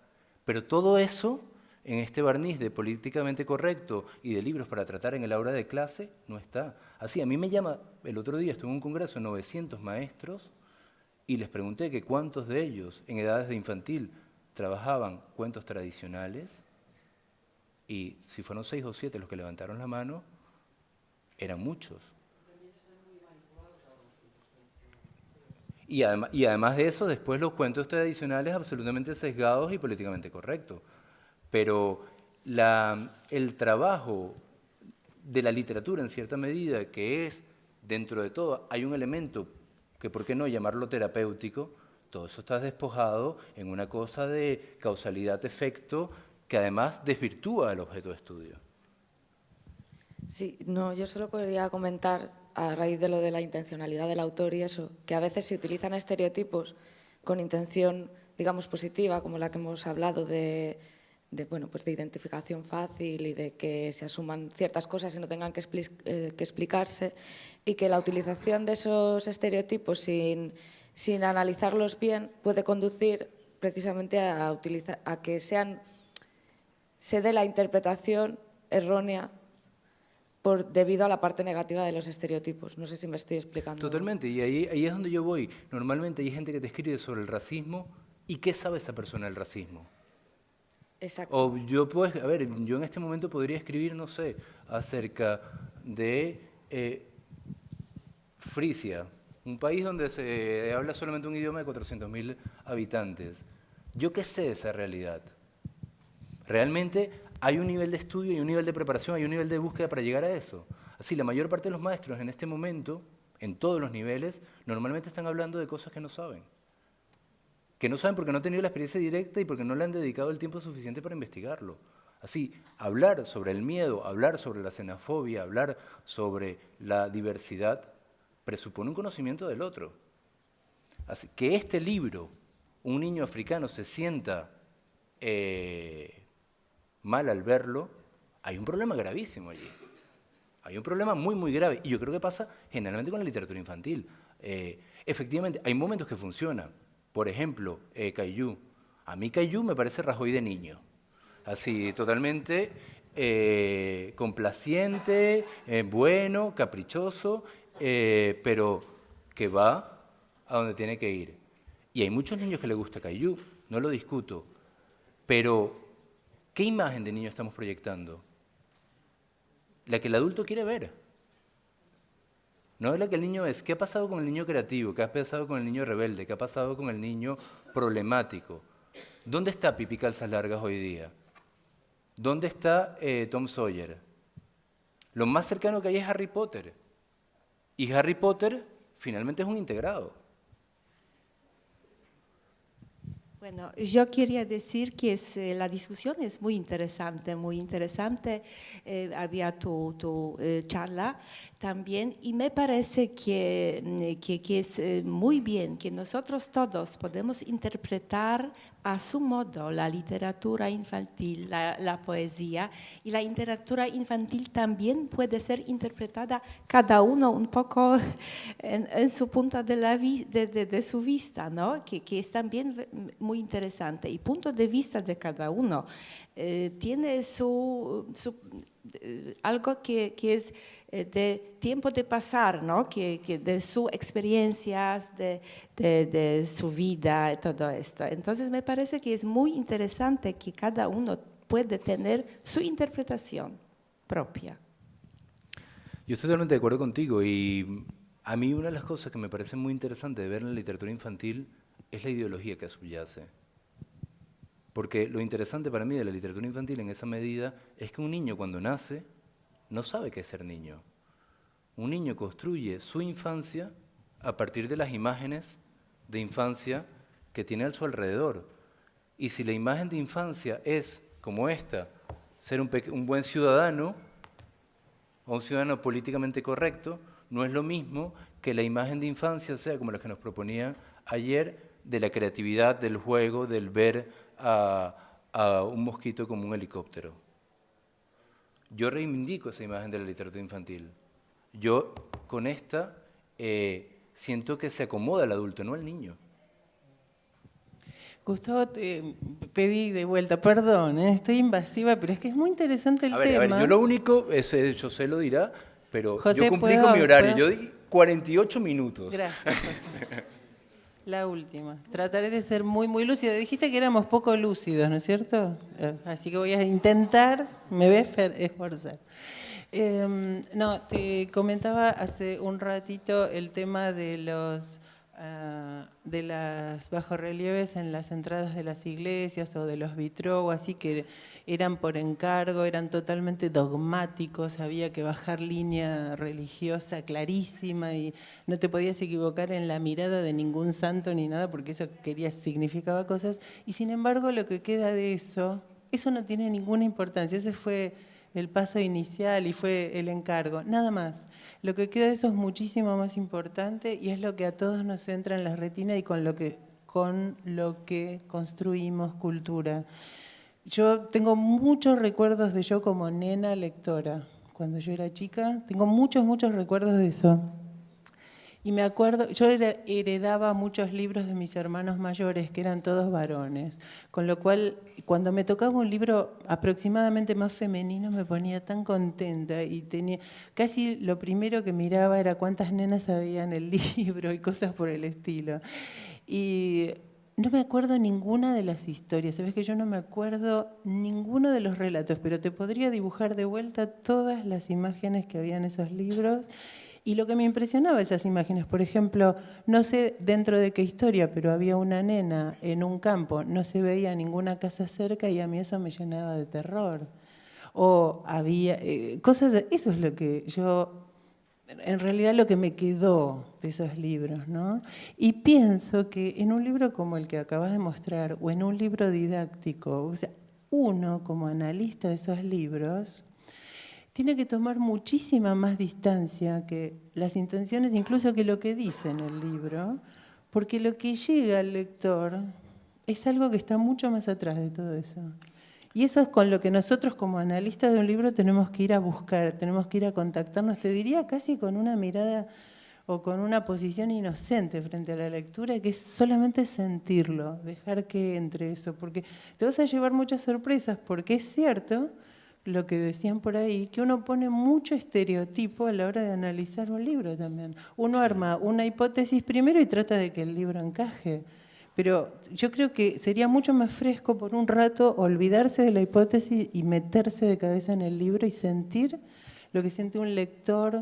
Pero todo eso, en este barniz de políticamente correcto y de libros para tratar en el aula de clase, no está. Así, a mí me llama, el otro día estuve en un congreso de 900 maestros y les pregunté que cuántos de ellos en edades de infantil trabajaban cuentos tradicionales, y si fueron 6 o 7 los que levantaron la mano, eran muchos. Y además de eso, después los cuentos tradicionales absolutamente sesgados y políticamente correctos. Pero el trabajo de la literatura, en cierta medida, que es, dentro de todo, hay un elemento que, ¿por qué no llamarlo terapéutico? Todo eso está despojado en una cosa de causalidad-efecto que además desvirtúa el objeto de estudio. Sí, no, yo solo quería comentar, a raíz de lo de la intencionalidad del autor y eso, que a veces se utilizan estereotipos con intención, digamos, positiva, como la que hemos hablado de identificación fácil y de que se asuman ciertas cosas y no tengan que explicarse, y que la utilización de esos estereotipos sin analizarlos bien puede conducir precisamente a que se dé la interpretación errónea debido a la parte negativa de los estereotipos. No sé si me estoy explicando. Totalmente, y ahí es donde yo voy. Normalmente hay gente que te escribe sobre el racismo, ¿y qué sabe esa persona del racismo? Exacto. O yo en este momento podría escribir, no sé, acerca de Frisia, un país donde se habla solamente un idioma de 400.000 habitantes. ¿Yo qué sé de esa realidad? Realmente hay un nivel de estudio, hay un nivel de preparación, hay un nivel de búsqueda para llegar a eso. Así, la mayor parte de los maestros en este momento, en todos los niveles, normalmente están hablando de cosas que no saben. Que no saben porque no han tenido la experiencia directa y porque no le han dedicado el tiempo suficiente para investigarlo. Así, hablar sobre el miedo, hablar sobre la xenofobia, hablar sobre la diversidad, presupone un conocimiento del otro. Así que este libro, un niño africano se sienta mal al verlo, hay un problema gravísimo allí. Hay un problema muy, muy grave. Y yo creo que pasa generalmente con la literatura infantil. Efectivamente, hay momentos que funcionan. Por ejemplo, Caillou. A mí Caillou me parece Rajoy de niño. Así, totalmente complaciente, bueno, caprichoso, pero que va a donde tiene que ir. Y hay muchos niños que les gusta Caillou, no lo discuto. Pero, ¿qué imagen de niño estamos proyectando? La que el adulto quiere ver. No es la que el niño es. ¿Qué ha pasado con el niño creativo? ¿Qué ha pasado con el niño rebelde? ¿Qué ha pasado con el niño problemático? ¿Dónde está Pipí Calzas Largas hoy día? ¿Dónde está Tom Sawyer? Lo más cercano que hay es Harry Potter. Y Harry Potter finalmente es un integrado. Bueno, yo quería decir que la discusión es muy interesante, muy interesante. Había tu charla también y me parece que es muy bien que nosotros todos podemos interpretar a su modo la literatura infantil, la poesía, y la literatura infantil también puede ser interpretada cada uno un poco en su punto de su vista, ¿no? Que es también muy interesante. Y punto de vista de cada uno tiene algo que es de tiempo de pasar, ¿no? Que de sus experiencias, de su vida, todo esto. Entonces me parece que es muy interesante que cada uno puede tener su interpretación propia. Yo estoy totalmente de acuerdo contigo y a mí una de las cosas que me parece muy interesante de ver en la literatura infantil es la ideología que subyace. Porque lo interesante para mí de la literatura infantil en esa medida es que un niño cuando nace no sabe qué es ser niño. Un niño construye su infancia a partir de las imágenes de infancia que tiene a su alrededor. Y si la imagen de infancia es como esta, ser un buen ciudadano o un ciudadano políticamente correcto, no es lo mismo que la imagen de infancia sea como la que nos proponía ayer, de la creatividad, del juego, del ver a un mosquito como un helicóptero. Yo reivindico esa imagen de la literatura infantil. Yo con esta siento que se acomoda al adulto, no al niño. Gustavo, te pedí de vuelta, perdón, estoy invasiva, pero es que es muy interesante el tema. A ver, yo lo único, José lo dirá, pero José, yo cumplí con mi horario, ¿puedo? yo di 48 minutos. Gracias, José. La última. Trataré de ser muy, muy lúcida. Dijiste que éramos poco lúcidos, ¿no es cierto? Así que voy a intentar, me voy a esforzar. No, te comentaba hace un ratito el tema de las bajorrelieves en las entradas de las iglesias o de los vitrogos, así que eran por encargo, eran totalmente dogmáticos, había que bajar línea religiosa clarísima y no te podías equivocar en la mirada de ningún santo ni nada porque eso significaba cosas. Y sin embargo lo que queda de eso no tiene ninguna importancia, ese fue el paso inicial y fue el encargo, nada más. Lo que queda de eso es muchísimo más importante y es lo que a todos nos entra en la retina y con lo que construimos cultura. Yo tengo muchos recuerdos de yo como nena lectora. Cuando yo era chica, tengo muchos recuerdos de eso. Y me acuerdo, yo heredaba muchos libros de mis hermanos mayores, que eran todos varones, con lo cual, cuando me tocaba un libro aproximadamente más femenino, me ponía tan contenta y tenía, casi lo primero que miraba era cuántas nenas había en el libro y cosas por el estilo. Y no me acuerdo ninguna de las historias, sabes que yo no me acuerdo ninguno de los relatos, pero te podría dibujar de vuelta todas las imágenes que había en esos libros. Y lo que me impresionaba esas imágenes, por ejemplo, no sé dentro de qué historia, pero había una nena en un campo, no se veía ninguna casa cerca y a mí eso me llenaba de terror. O había cosas, eso es lo que yo, en realidad lo que me quedó de esos libros, ¿no? Y pienso que en un libro como el que acabas de mostrar, o en un libro didáctico, o sea, uno como analista de esos libros tiene que tomar muchísima más distancia que las intenciones, incluso que lo que dice en el libro, porque lo que llega al lector es algo que está mucho más atrás de todo eso. Y eso es con lo que nosotros como analistas de un libro tenemos que ir a buscar, tenemos que ir a contactarnos, te diría casi con una mirada o con una posición inocente frente a la lectura, que es solamente sentirlo, dejar que entre eso, porque te vas a llevar muchas sorpresas, porque es cierto lo que decían por ahí, que uno pone mucho estereotipo a la hora de analizar un libro también. Uno arma una hipótesis primero y trata de que el libro encaje. Pero yo creo que sería mucho más fresco por un rato olvidarse de la hipótesis y meterse de cabeza en el libro y sentir lo que siente un lector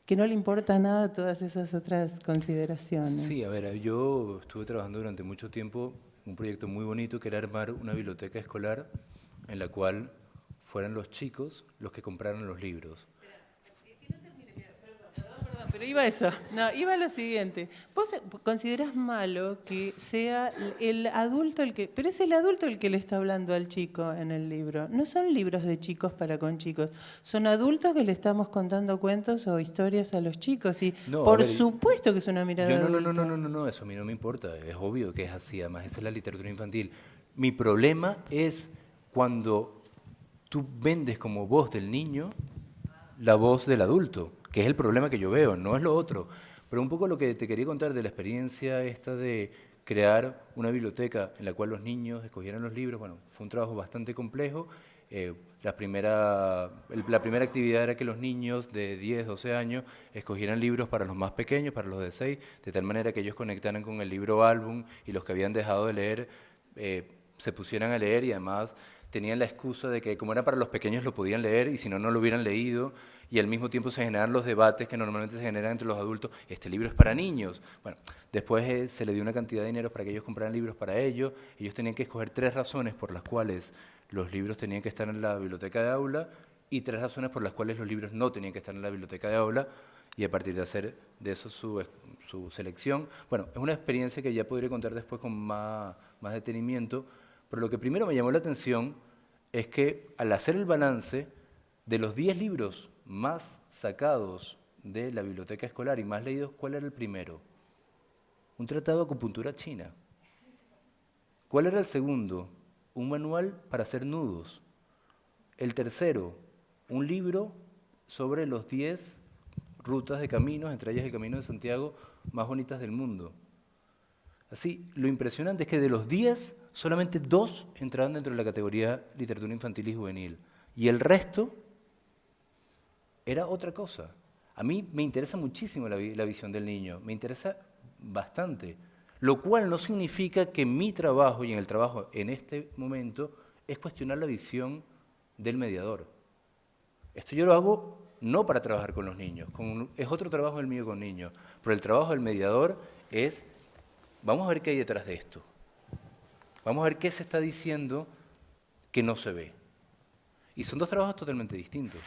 que no le importa nada todas esas otras consideraciones. Sí, a ver, yo estuve trabajando durante mucho tiempo en un proyecto muy bonito que era armar una biblioteca escolar en la cual fueran los chicos los que compraran los libros. Perdón, pero iba a eso. No, iba a lo siguiente. ¿Vos considerás malo que sea el adulto el que... Pero es el adulto el que le está hablando al chico en el libro. No son libros de chicos para con chicos. Son adultos que le estamos contando cuentos o historias a los chicos. Y No, por a ver, supuesto que es una mirada adulta. No, eso a mí no me importa. Es obvio que es así. Además, esa es la literatura infantil. Mi problema es cuando tú vendes como voz del niño la voz del adulto, que es el problema que yo veo, no es lo otro. Pero un poco lo que te quería contar de la experiencia esta de crear una biblioteca en la cual los niños escogieran los libros, bueno, fue un trabajo bastante complejo. La primera actividad era que los niños de 10, 12 años escogieran libros para los más pequeños, para los de 6, de tal manera que ellos conectaran con el libro álbum y los que habían dejado de leer se pusieran a leer y además tenían la excusa de que como era para los pequeños lo podían leer y si no, no lo hubieran leído y al mismo tiempo se generan los debates que normalmente se generan entre los adultos, este libro es para niños. Bueno, después se le dio una cantidad de dinero para que ellos compraran libros para ellos tenían que escoger 3 razones por las cuales los libros tenían que estar en la biblioteca de aula y 3 razones por las cuales los libros no tenían que estar en la biblioteca de aula y a partir de hacer de eso su selección. Bueno, es una experiencia que ya podría contar después con más detenimiento. Pero lo que primero me llamó la atención es que al hacer el balance de los 10 libros más sacados de la biblioteca escolar y más leídos, ¿cuál era el primero? Un tratado de acupuntura china. ¿Cuál era el segundo? Un manual para hacer nudos. El tercero, un libro sobre los 10 rutas de caminos, entre ellas el Camino de Santiago, más bonitas del mundo. Así, lo impresionante es que de los 10, solamente 2 entraban dentro de la categoría literatura infantil y juvenil. Y el resto era otra cosa. A mí me interesa muchísimo la visión del niño, me interesa bastante. Lo cual no significa que mi trabajo y en el trabajo en este momento es cuestionar la visión del mediador. Esto yo lo hago no para trabajar con los niños, es otro trabajo el mío con niños, pero el trabajo del mediador es, vamos a ver qué hay detrás de esto. Vamos a ver qué se está diciendo que no se ve. Y son 2 trabajos totalmente distintos.